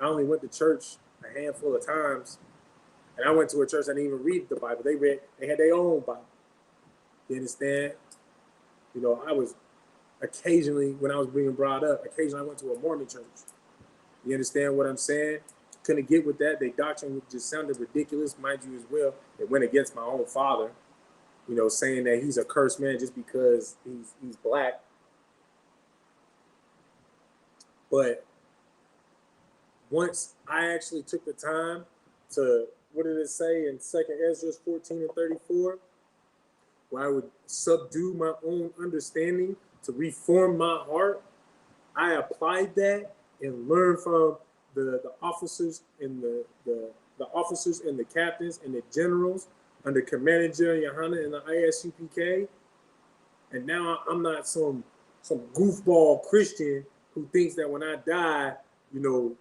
I only went to church a handful of times, and I went to a church that didn't even read the Bible. They had their own Bible. You understand? I was occasionally, when I was being brought up, occasionally I went to a Mormon church. You understand what I'm saying? Couldn't get with that. Their doctrine just sounded ridiculous, mind you as well. It went against my own father, saying that he's a cursed man just because he's black. But once I actually took the time to, what did it say in 2nd Ezra 14 and 34? Where I would subdue my own understanding to reform my heart. I applied that and learned from the officers and the officers and the captains and the generals under Commander General Yohana and the ISUPK. And now I'm not some goofball Christian who thinks that when I die,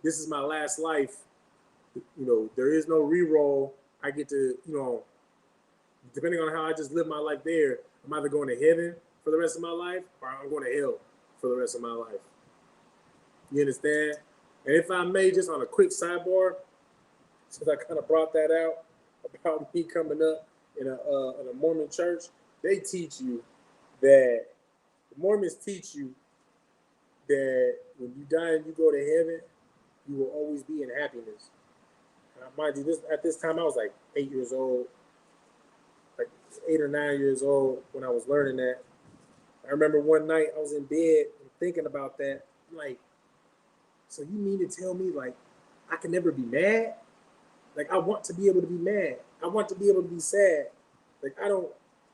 this is my last life. There is no re-roll. I get to, depending on how I just live my life there, I'm either going to heaven for the rest of my life or I'm going to hell for the rest of my life. You understand? And if I may, just on a quick sidebar, since I kind of brought that out about me coming up in a Mormon church, they teach you that, the Mormons teach you that when you die and you go to heaven, you will always be in happiness. Mind you, at this time I was like 8 years old, like 8 or 9 years old when I was learning that. I remember one night I was in bed and thinking about that. I'm like, so you mean to tell me, like, I can never be mad? Like, I want to be able to be mad. I want to be able to be sad. Like,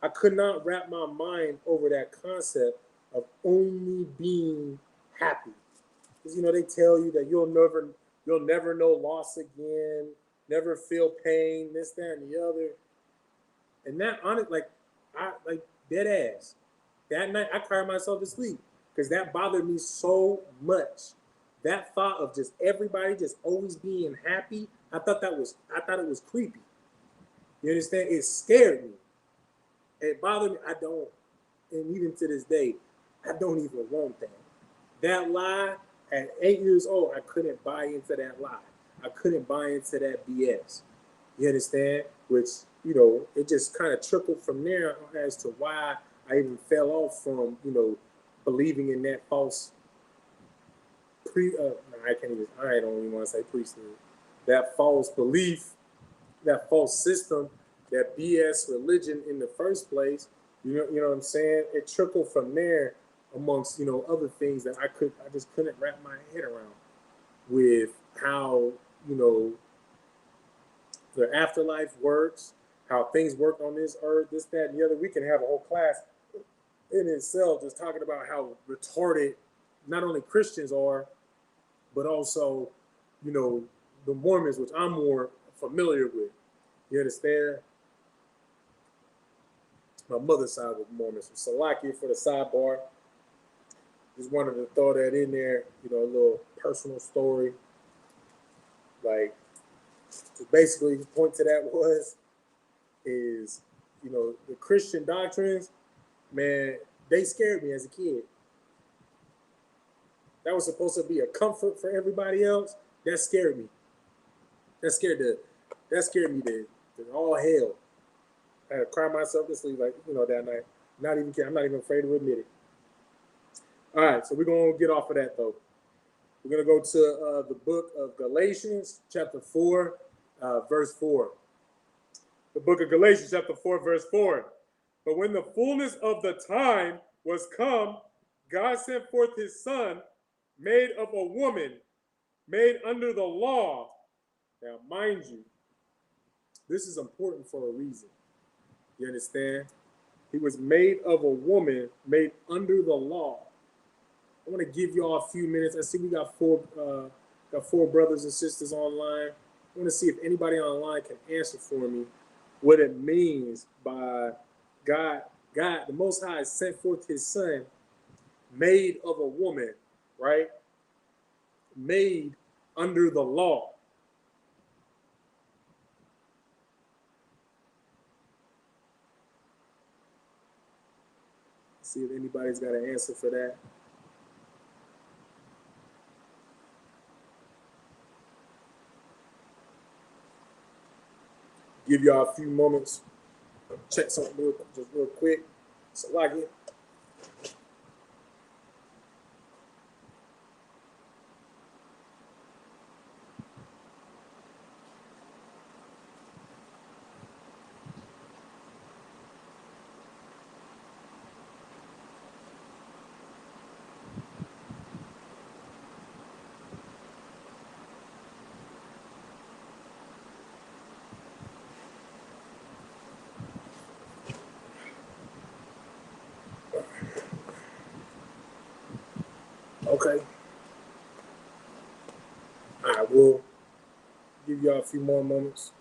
I could not wrap my mind over that concept of only being happy. Because, they tell you that you'll never know loss again, never feel pain, this, that, and the other. And that, honest, like dead ass. That night, I cried myself to sleep because that bothered me so much. That thought of just everybody just always being happy, I thought it was creepy. You understand? It scared me. It bothered me. And even to this day, I don't even want that. That lie At 8 years old, I couldn't buy into that lie. I couldn't buy into that BS. You understand? Which, it just kind of trickled from there as to why I even fell off from, believing in that false I don't even want to say priesthood. That false belief, that false system, that BS religion in the first place. You know what I'm saying? It trickled from there amongst, other things that I just couldn't wrap my head around with how, the afterlife works, how things work on this earth, this, that, and the other. We can have a whole class in itself just talking about how retarded not only Christians are, but also, the Mormons, which I'm more familiar with. You understand? My mother's side was Mormons. So Salakia for the sidebar. Just wanted to throw that in there, a little personal story. Like, so basically, the point to that is, the Christian doctrines, man, they scared me as a kid. That was supposed to be a comfort for everybody else. That scared me. That scared me to all hell. I had to cry myself to sleep, like, that night. I'm not even afraid to admit it. All right, so we're going to get off of that, though. We're going to go to the book of Galatians, chapter 4, verse 4. The book of Galatians, chapter 4, verse 4. But when the fullness of the time was come, God sent forth his son, made of a woman, made under the law. Now, mind you, this is important for a reason. You understand? He was made of a woman, made under the law. I want to give y'all a few minutes. I see we got four brothers and sisters online. I want to see if anybody online can answer for me what it means by God, the Most High sent forth his son, made of a woman, right? Made under the law. See if anybody's got an answer for that. Give y'all a few moments. Check something real quick. So like it. Okay. All right, we'll give y'all a few more moments.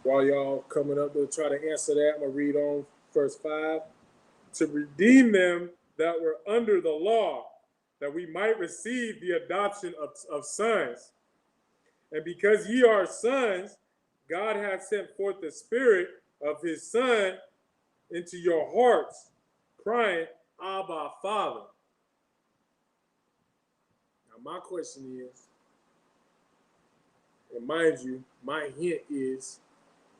While y'all coming up to try to answer that, I'm going to read on verse 5. To redeem them that were under the law, that we might receive the adoption of sons. And because ye are sons, God hath sent forth the Spirit of his Son into your hearts, crying, Abba, Father. Now, my question is, and mind you, my hint is,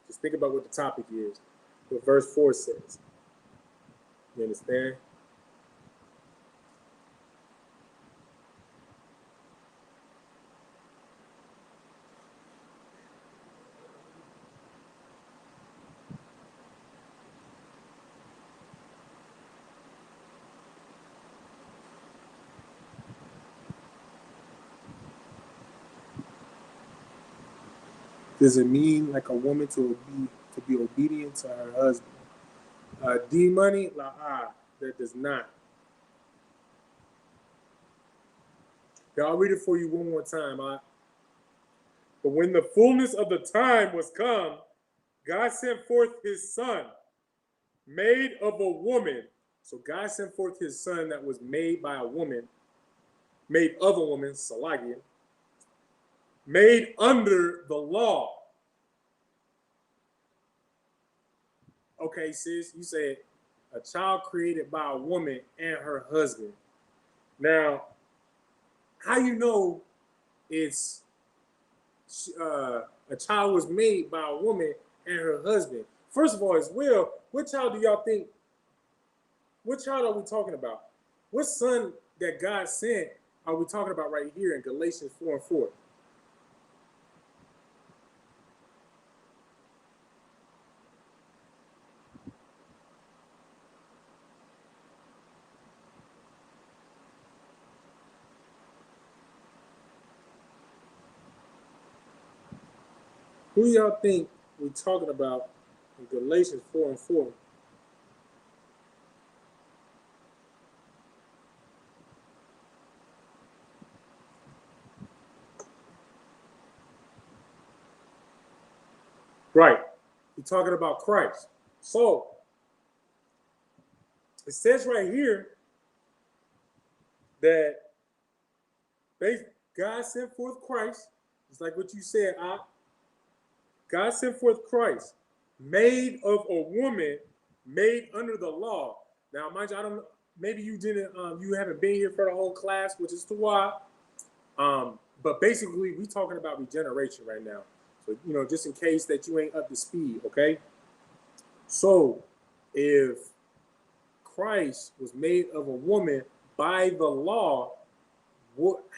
just think about what the topic is, what verse 4 says. You understand? Does it mean like a woman to be obedient to her husband? D money, that does not. I'll read it for you one more time. But when the fullness of the time was come, God sent forth his son, made of a woman. So God sent forth his son that was made by a woman, made of a woman, Salagia, made under the law. Okay, sis, you said a child created by a woman and her husband. Now, how you know it's a child was made by a woman and her husband? First of all, as well, what child do y'all think? What child are we talking about? What son that God sent are we talking about right here in Galatians 4:4? Who y'all think we talking about in Galatians 4:4? Right. We're talking about Christ. So it says right here that God sent forth Christ. It's like what you said, God sent forth Christ, made of a woman, made under the law. Now, mind you, I don't know. Maybe you didn't. You haven't been here for the whole class, which is to why. But basically, we talking about regeneration right now. So just in case that you ain't up to speed, okay? So, if Christ was made of a woman by the law,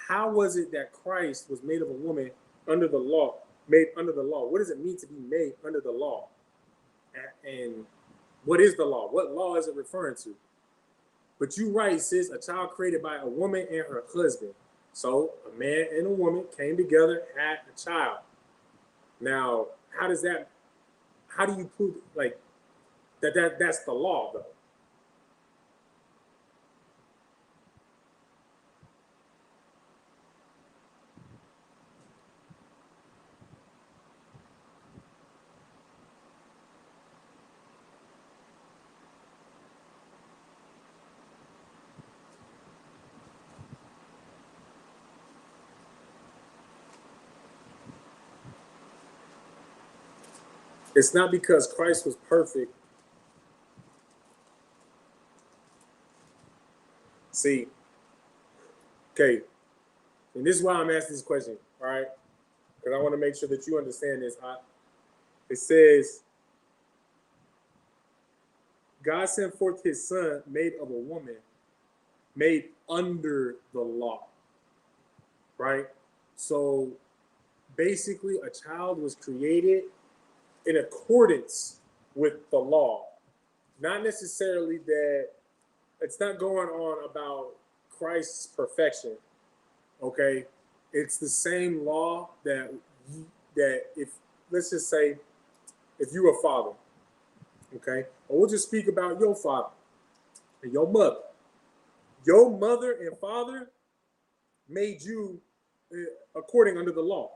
how was it that Christ was made of a woman under the law, made under the law? What does it mean to be made under the law? And what is the law? What law is it referring to? But you right, sis, a child created by a woman and her husband. So a man and a woman came together, had a child. Now, how do you prove like that's the law though? It's not because Christ was perfect. See, okay, and this is why I'm asking this question, all right? Because I want to make sure that you understand this. It says, God sent forth his son, made of a woman, made under the law, right? So basically, a child was created in accordance with the law. Not necessarily that it's not going on about Christ's perfection, okay? It's the same law that if let's just say if you're a father, okay, or we'll just speak about your father and your mother. Your mother and father made you according under the law.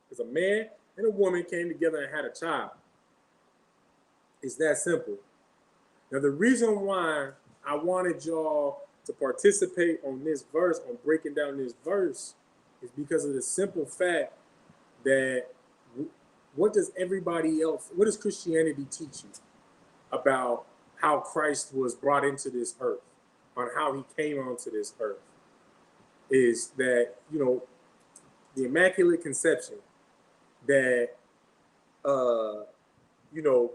Because a man and a woman came together and had a child. It's that simple. Now, the reason why I wanted y'all to participate on this verse, on breaking down this verse, is because of the simple fact that what does Christianity teach you about how Christ was brought into this earth, on how he came onto this earth? Is that, the Immaculate Conception, that,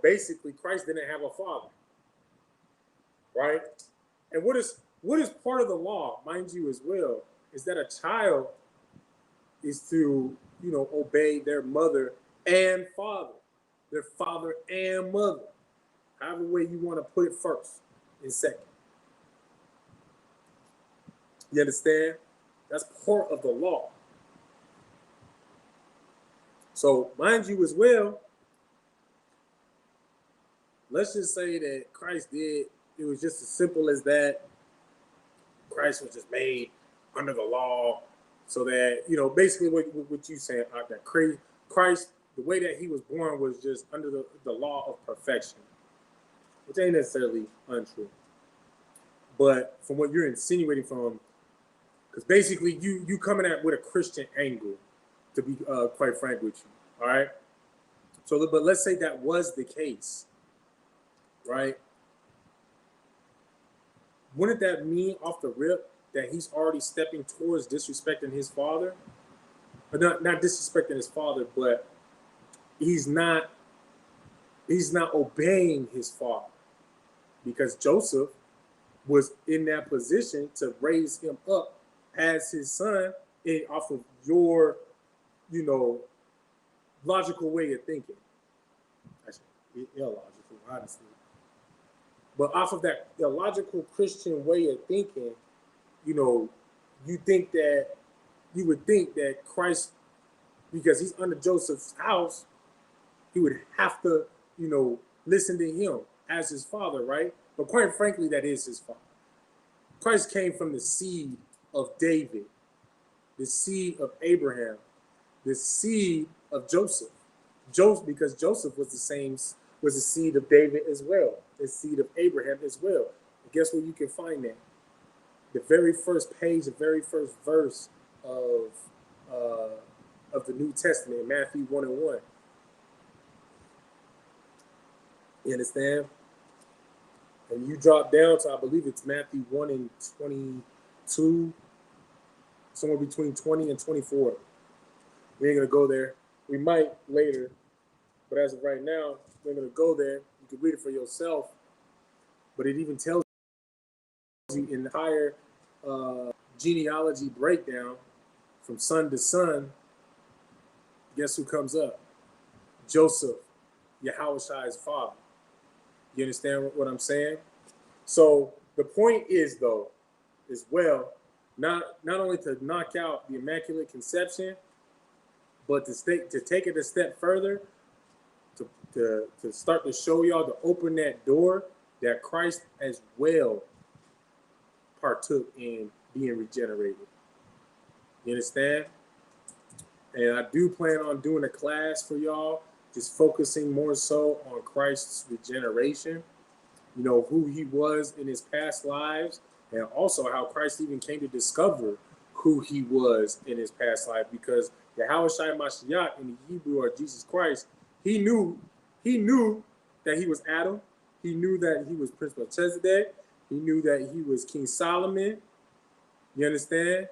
basically Christ didn't have a father, right? And what is part of the law, mind you, as well, is that a child is to, obey their mother and father and mother, however way you want to put it first and second. You understand? That's part of the law. So, mind you, as well, let's just say that Christ it was just as simple as that. Christ was just made under the law, so that, basically what you saying, that Christ, the way that he was born was just under the law of perfection, which ain't necessarily untrue. But from what you're insinuating from, because basically you coming at with a Christian angle, to be quite frank with you, all right? So, but let's say that was the case, right? Wouldn't that mean off the rip that he's already stepping towards disrespecting his father, but not disrespecting his father, but he's not obeying his father, because Joseph was in that position to raise him up as his son off of your, logical way of thinking. Actually, illogical, honestly. But off of that illogical Christian way of thinking, you think that you would think that Christ, because he's under Joseph's house, he would have to, listen to him as his father, right? But quite frankly, that is his father. Christ came from the seed of David, the seed of Abraham, the seed of Joseph. Because Joseph was the seed of David as well, the seed of Abraham as well. And guess where you can find that? The very first page, the very first verse of the New Testament, Matthew 1 and 1. You understand? And you drop down to, I believe it's Matthew 1 and 22, somewhere between 20 and 24. We ain't going to go there. We might later, but as of right now, we're going to go there. You can read it for yourself, but it even tells you in the higher genealogy breakdown from son to son. Guess who comes up? Joseph, Yahushai's father. You understand what I'm saying? So the point is, though, as well, not only to knock out the Immaculate Conception, but to take it a step further, to start to show y'all, to open that door that Christ as well partook in being regenerated. You understand? And I do plan on doing a class for y'all, just focusing more so on Christ's regeneration, who he was in his past lives, and also how Christ even came to discover who he was in his past life, because Yahushua Mashiach in the Hebrew, or Jesus Christ, he knew that he was Adam. He knew that he was Prince Melchizedek. He knew that he was King Solomon. You understand?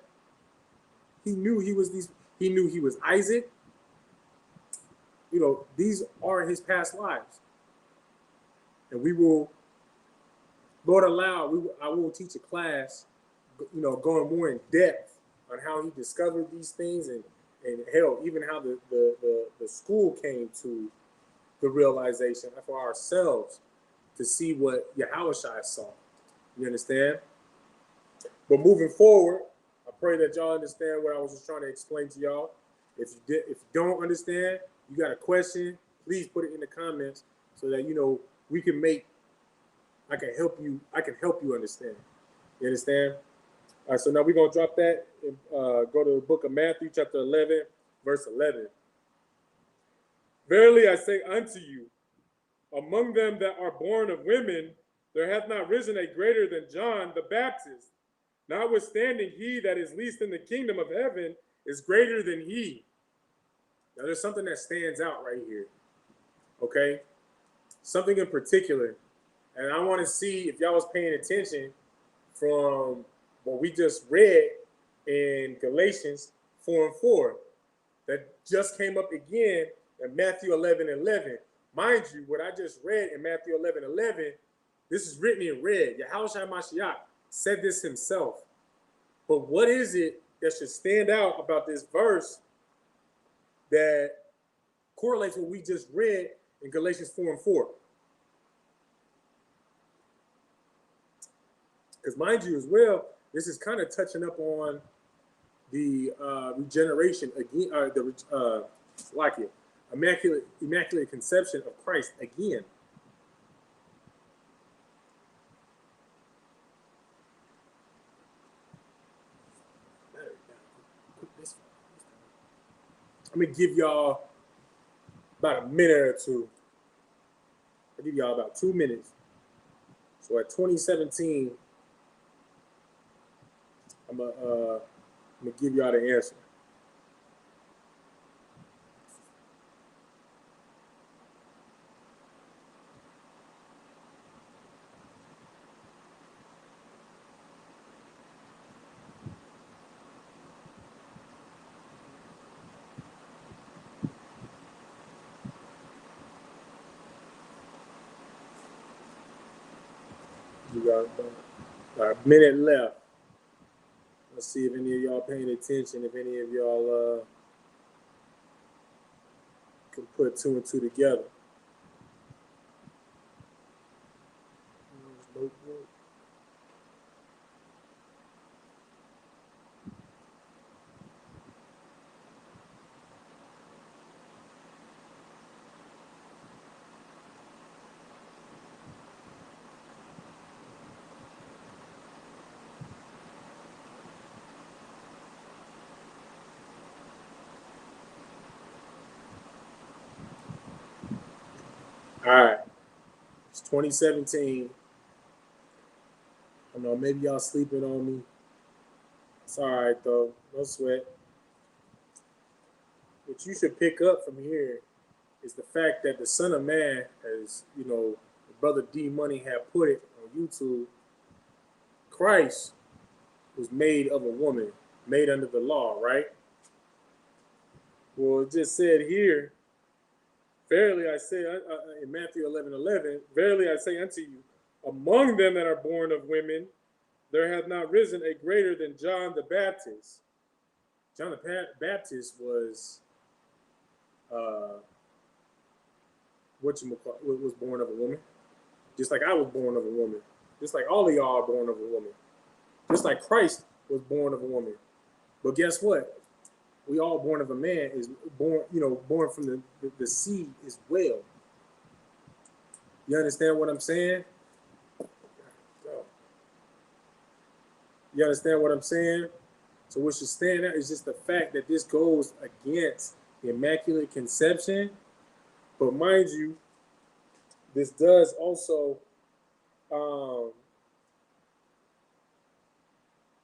He knew he was these. He knew he was Isaac. These are his past lives, and we will, Lord allow, I will teach a class, going more in depth on how he discovered these things, and hell, even how the school came to the realization for ourselves to see what Yahushua saw. You understand? But moving forward, I pray that y'all understand what I was just trying to explain to y'all. If you don't understand, you got a question, please put it in the comments so that we can I can help you understand. You understand? All right, so now we're gonna drop that and go to the book of Matthew, chapter 11, verse 11. Verily I say unto you, among them that are born of women, there hath not risen a greater than John the Baptist. Notwithstanding, he that is least in the kingdom of heaven is greater than he. Now, there's something that stands out right here, okay? Something in particular, and I want to see if y'all was paying attention from what we just read in Galatians 4 and 4, that just came up again in Matthew 11:11. Mind you, what I just read in Matthew 11:11, this is written in red. Yahushua Mashiach said this himself. But what is it that should stand out about this verse that correlates what we just read in Galatians 4 and 4? Because mind you as well, this is kind of touching up on the regeneration again, immaculate conception of Christ again. I'm gonna give y'all about a minute or two. I'll give y'all about 2 minutes. So at 2017, I'm gonna give y'all the answer. We got about a minute left. Let's see if any of y'all paying attention. If any of y'all can put two and two together. All right. It's 2017. I know maybe y'all sleeping on me. It's all right though. No sweat. What you should pick up from here is the fact that the Son of Man, as you know, Brother D Money had put it on YouTube, Christ was made of a woman, made under the law, right? Well, it just said here, verily I say, in Matthew 11:11, verily I say unto you, among them that are born of women, there hath not risen a greater than John the Baptist. John the Baptist was, was born of a woman, just like I was born of a woman, just like all of y'all are born of a woman, just like Christ was born of a woman. But guess what? We all born of a man is born, born from the seed as well. You understand what I'm saying? You understand what I'm saying? So what should stand out is just the fact that this goes against the Immaculate Conception. But mind you, this does also, Salaki,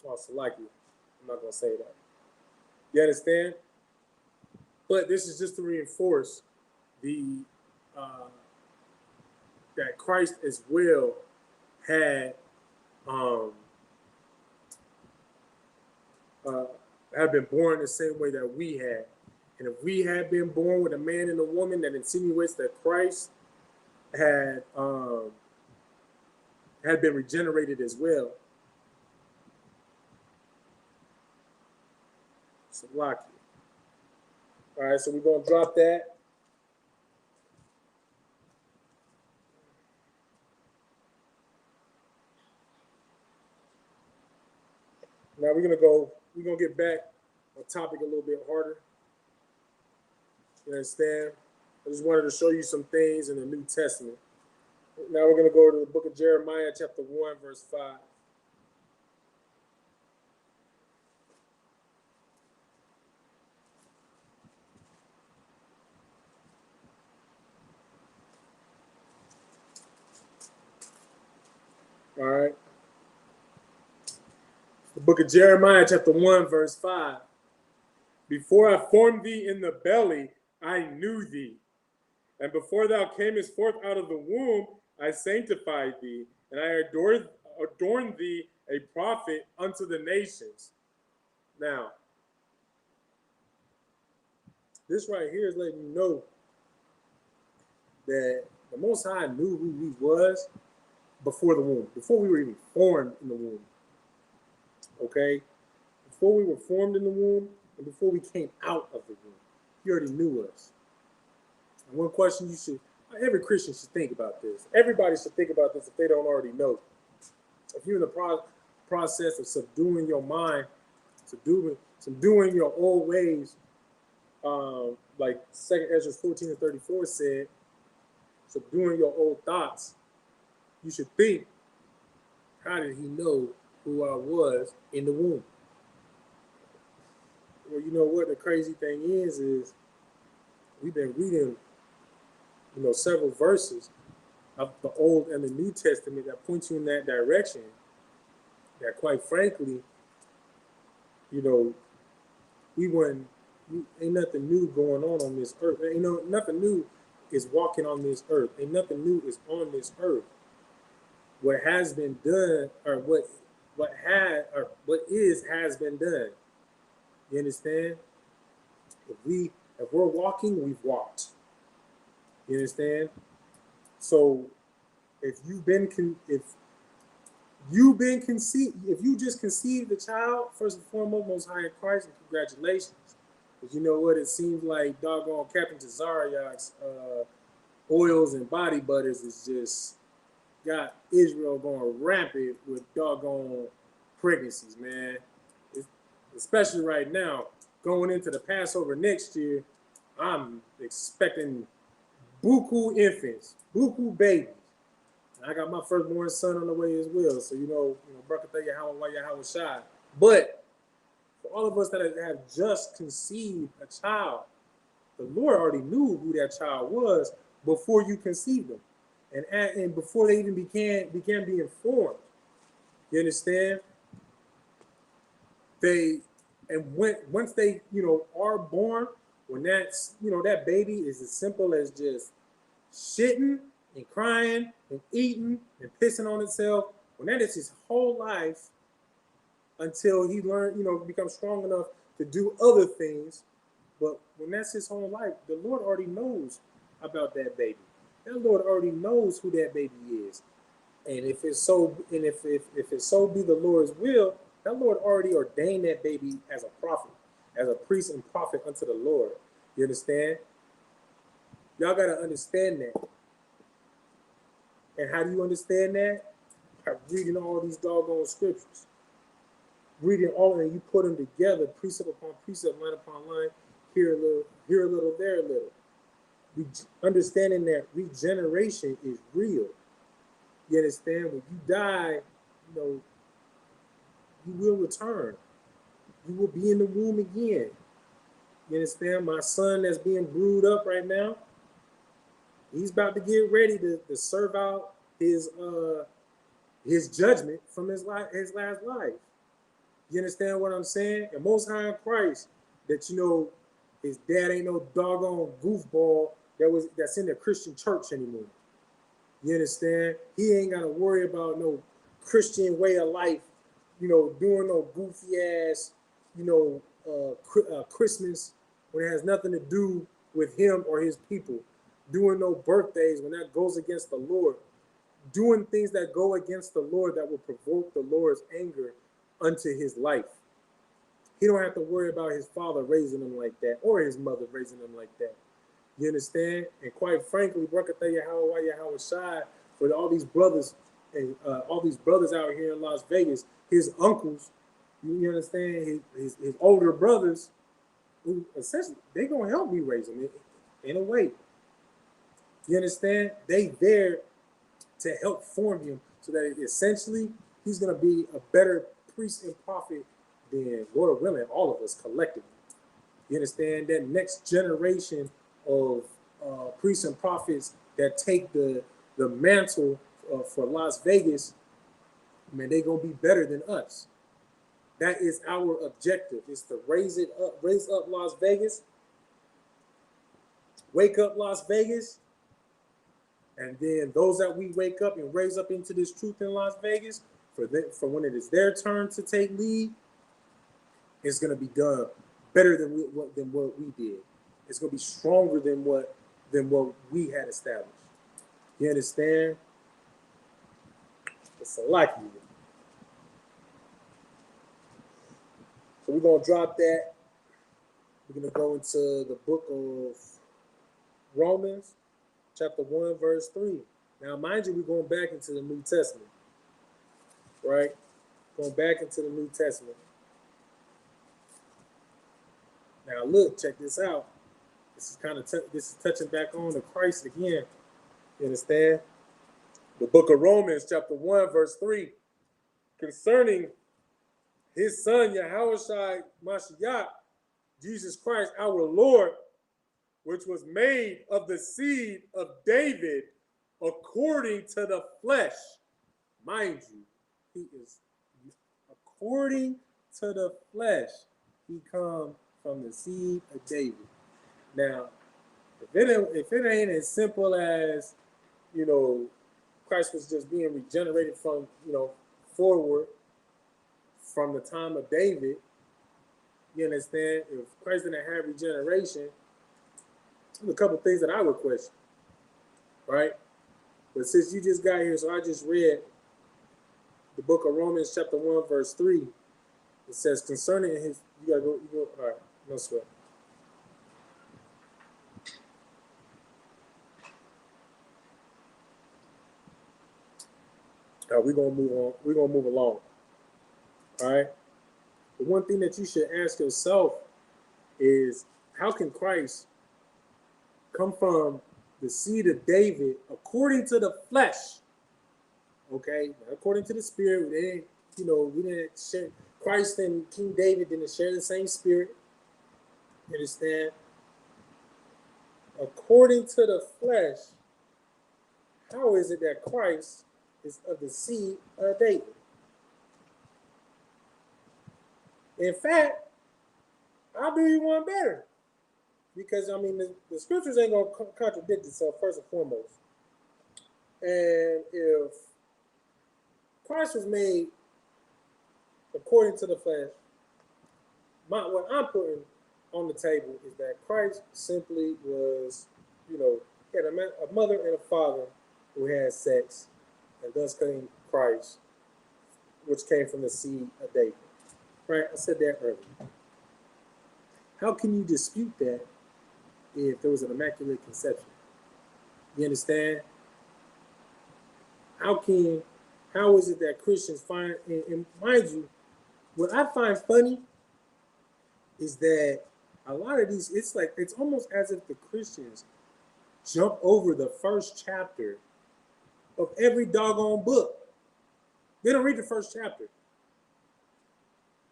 I'm not going to say that. You understand? But this is just to reinforce the that Christ as well had have been born the same way that we had. And if we had been born with a man and a woman, that insinuates that Christ had been regenerated as well. So lock it. All right, so we're going to drop that. Now we're going to get back on topic a little bit harder. You understand? I just wanted to show you some things in the New Testament. Now we're going to go to the book of Jeremiah, chapter 1, verse 5. All right. The book of Jeremiah, chapter 1, verse 5. Before I formed thee in the belly, I knew thee. And before thou camest forth out of the womb, I sanctified thee, and I adorned thee a prophet unto the nations. Now, this right here is letting you know that the Most High knew who we was before the womb, before we were even formed in the womb. Okay? Before we were formed in the womb and before we came out of the womb, He already knew us. And one question every Christian should think about this. Everybody should think about this if they don't already know. If you're in the process of subduing your mind, subduing your old ways, like 2 Ezra 14:34 said, subduing your old thoughts, you should think, how did He know who I was in the womb? Well, you know what the crazy thing is we've been reading, several verses of the Old and the New Testament that point you in that direction. That, quite frankly, ain't nothing new going on this earth. Nothing new is walking on this earth. Ain't nothing new is on this earth. What has been done, or what has been done. You understand? If we're walking, we've walked. You understand? So if You've been conceived. If you just conceived a child, first and foremost, most high in Christ, and congratulations. Because you know what? It seems like doggone Captain Tazariak's oils and body butters is just got Israel going rampant with doggone pregnancies, man. It's, especially right now, going into the Passover next year, I'm expecting buku infants, buku babies. I got my firstborn son on the way as well. So, Barakatah Yahweh Yahweh Shai. But for all of us that have just conceived a child, the Lord already knew who that child was before you conceived them. And before they even began being formed. You understand? Once they, are born, when that baby is as simple as just shitting and crying and eating and pissing on itself, when that is his whole life until he becomes strong enough to do other things. But when that's his whole life, the Lord already knows about that baby. That Lord already knows who that baby is. And if it's so, and if it so be the Lord's will, that Lord already ordained that baby as a prophet, as a priest and prophet unto the Lord. You understand? Y'all gotta understand that. And how do you understand that? By reading all these doggone scriptures. Reading all of them, you put them together, precept upon precept, line upon line, here a little, there a little. Understanding that regeneration is real. You understand? When you die, you will return. You will be in the womb again. You understand? My son that's being brewed up right now, he's about to get ready to serve out his judgment from his last life. You understand what I'm saying? And most high in Christ, that his dad ain't no doggone goofball that's in the Christian church anymore. You understand? He ain't got to worry about no Christian way of life, doing no goofy ass, Christmas when it has nothing to do with him or his people. Doing no birthdays when that goes against the Lord. Doing things that go against the Lord that will provoke the Lord's anger unto his life. He don't have to worry about his father raising him like that or his mother raising him like that. You understand? And quite frankly, Barakatah Yahweh Yahweh Shai, for all these brothers and all these brothers out here in Las Vegas, his uncles, you understand, his older brothers, who essentially they gonna help me raise him in a way. You understand? They there to help form him so that essentially he's gonna be a better priest and prophet than, Lord willing, all of us collectively. You understand? That next generation of priests and prophets that take the mantle for Las Vegas, man, they gonna be better than us. That is our objective. Is to raise up Las Vegas, wake up Las Vegas, and then those that we wake up and raise up into this truth in Las Vegas, for when it is their turn to take lead, it's gonna be done better than what we did. It's gonna be stronger than what we had established. You understand? It's a lucky. So we're gonna drop that. We're gonna go into the book of Romans, chapter 1, verse 3. Now, mind you, we're going back into the New Testament, right? Going back into the New Testament. Now, look, check this out. This is touching back on to Christ again. You understand? The book of Romans, chapter 1, verse 3, concerning his son, Yahushua Mashiach, Jesus Christ, our Lord, which was made of the seed of David according to the flesh. Mind you, he is according to the flesh. He come from the seed of David. Now, if it ain't as simple as, Christ was just being regenerated from, forward from the time of David, you understand? If Christ didn't have regeneration, there's a couple of things that I would question, right? But since you just got here, so I just read the book of Romans, chapter 1, verse 3, it says concerning his, you gotta go, all right, no sweat. We're gonna move on. We're gonna move along. All right. The one thing that you should ask yourself is, how can Christ come from the seed of David according to the flesh? Okay, not according to the spirit. We didn't share. Christ and King David didn't share the same spirit. You understand? According to the flesh, how is it that Christ is of the seed of David? In fact, I'll do you one better. Because, I mean, the scriptures ain't going to contradict itself, first and foremost. And if Christ was made according to the flesh, what I'm putting on the table is that Christ simply was, had a mother and a father who had sex, and thus came Christ, which came from the seed of David. Right? I said that earlier. How can you dispute that if there was an immaculate conception? You understand? How is it that Christians find, and mind you, what I find funny is that a lot of these, it's almost as if the Christians jump over the first chapter of every doggone book. They don't read the first chapter.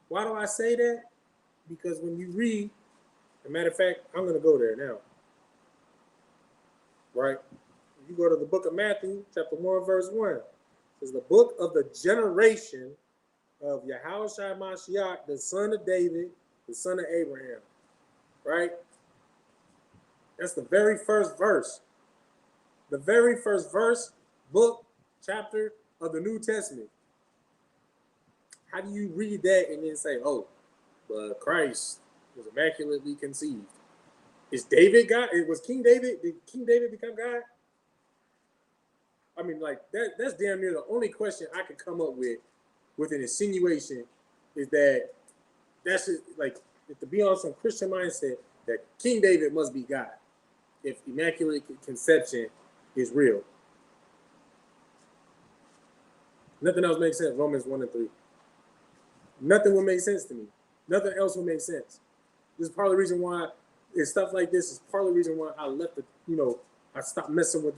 Why do I say that? Because when you read, as a matter of fact, I'm going to go there now. Right? You go to the book of Matthew, chapter 1, verse 1. It says, the book of the generation of Yahushua Mashiach, the son of David, the son of Abraham. Right? That's the very first verse. The very first verse, book, chapter of the New Testament. How do you read that and then say, oh, but Christ was immaculately conceived? Is David God? Was King David? Did King David become God? I mean, like that's damn near the only question I could come up with an insinuation is that's just, like, to be on some Christian mindset that King David must be God if immaculate conception is real. Nothing else makes sense. Romans 1 and 3. Nothing will make sense to me. Nothing else will make sense. This is part of the reason why it's stuff like this is part of the reason why I left I stopped messing with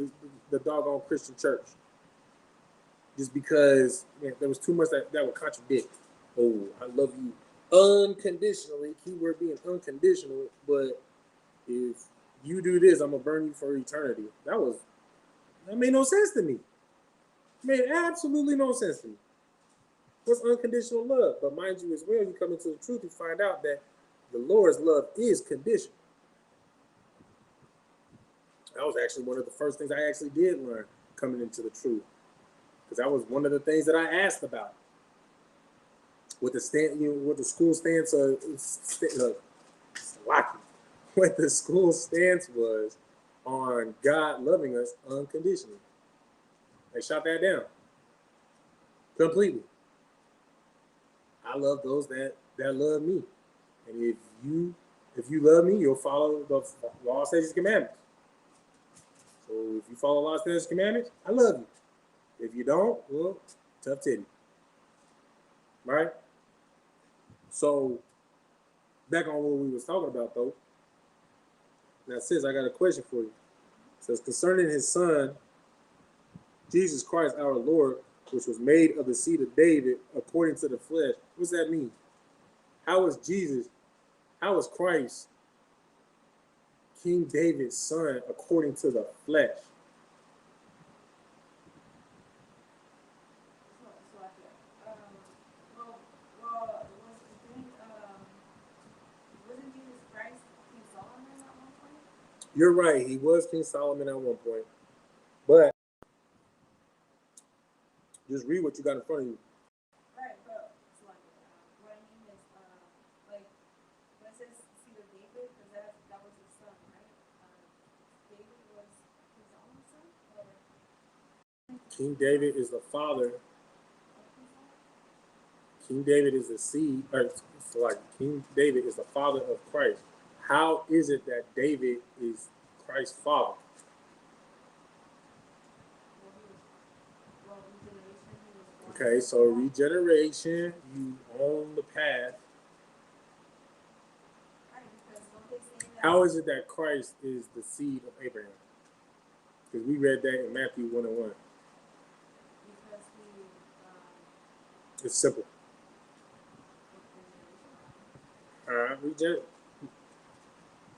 the doggone Christian church. Just because there was too much that would contradict. Oh, I love you unconditionally. Keyword being unconditional. But if you do this, I'm gonna burn you for eternity. That made no sense to me. It made absolutely no sense to me. What's unconditional love? But mind you, as well, you come into the truth, you find out that the Lord's love is conditional. That was actually one of the first things I actually did learn coming into the truth, because that was one of the things that I asked about. What the school stance what the school stance was on God loving us unconditionally. They shot that down completely. I love those that love me, and if you love me, you'll follow the law, statutes, commandments. So if you follow law, statutes, commandments, I love you. If you don't, well, tough titty. Right? So back on what we was talking about though. Now, sis, I got a question for you. It says, concerning his son, Jesus Christ our Lord, which was made of the seed of David according to the flesh. What does that mean? How is Christ King David's son according to the flesh? Wasn't Jesus Christ King Solomon at one point? You're right. He was King Solomon at one point. But just read what you got in front of you. Right, but it's like, what I mean is, like, when it says seed of David, because that was his son, right? David was King Solomon's son? Or King David is the father King David is the seed, or it's like King David is the father of Christ. How is it that David is Christ's father? Okay, so regeneration, you own the path. How is it that Christ is the seed of Abraham? Because we read that in Matthew 1 and 1. It's simple. Regeneration.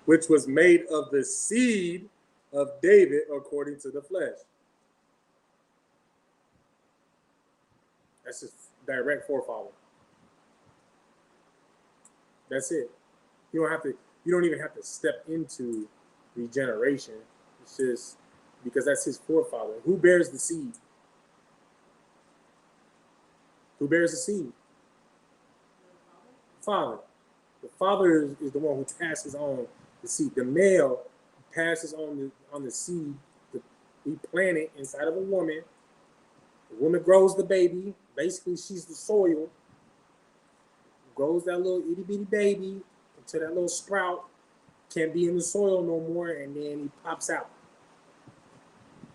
Which was made of the seed of David according to the flesh. That's his direct forefather. That's it. You don't even have to step into regeneration. It's just because that's his forefather. Who bears the seed? Who bears the seed? Father. The father is the one who passes on the seed. The male passes on the seed. We plant it inside of a woman. The woman grows the baby. Basically, she's the soil. Grows that little itty bitty baby until that little sprout can't be in the soil no more, and then he pops out.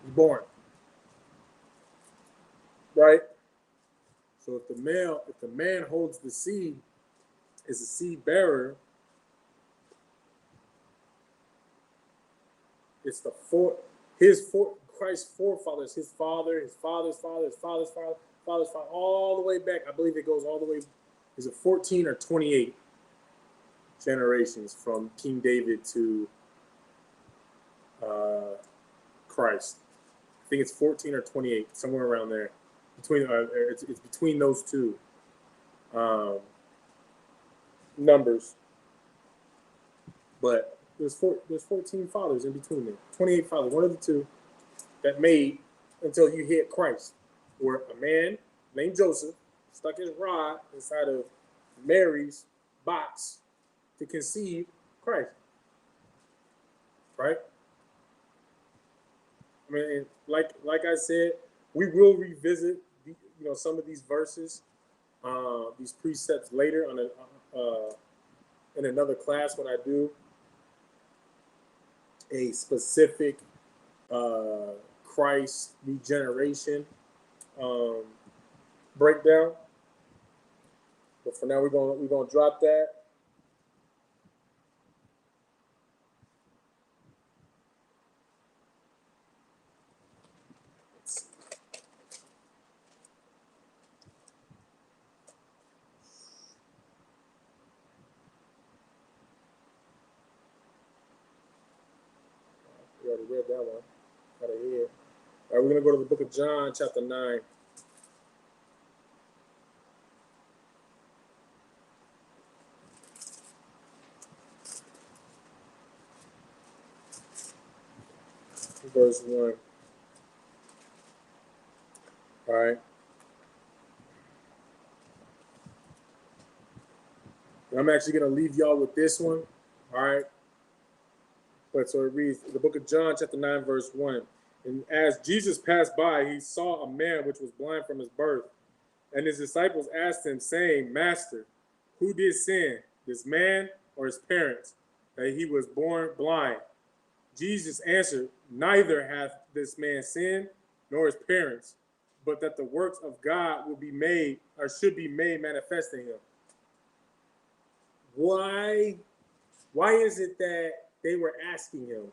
He's born. Right? So if the man holds the seed, is a seed bearer, it's Christ's forefathers, his father, his father's father, his father's father, father's father, all the way back. I believe it goes all the way. Is it 14 or 28 generations from King David to Christ? I think it's 14 or 28, somewhere around there. It's between those two numbers, but there's 14 fathers in between them. 28 fathers, one of the two that made until you hit Christ, where a man named Joseph stuck his rod inside of Mary's box to conceive Christ. Right? I mean, like I said, we will revisit some of these verses, these precepts later on in another class when I do a specific Christ regeneration breakdown. But for now, we're gonna drop that. We already read that one. Out of here. All right, we're gonna go to the book of John, chapter 9. Verse 1. All right. And I'm actually going to leave y'all with this one. All right. But so it reads, the book of John, chapter 9, verse 1. And as Jesus passed by, he saw a man which was blind from his birth. And his disciples asked him, saying, Master, who did sin, this man or his parents, that he was born blind? Jesus answered, Neither hath this man sinned, nor his parents, but that the works of God will be made, or should be made manifest in him. Why is it that they were asking him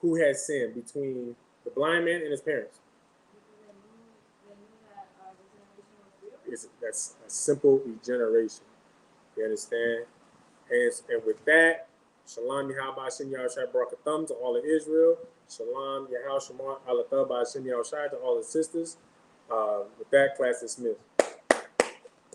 who had sinned between the blind man and his parents? That's a simple regeneration. You understand? And with that, Shalom Yahweh Shem Yahushai Barakatham to all of Israel. Shalom Yahweh Shemar Alatah Shem Yahushai to all the sisters. With that, class dismissed.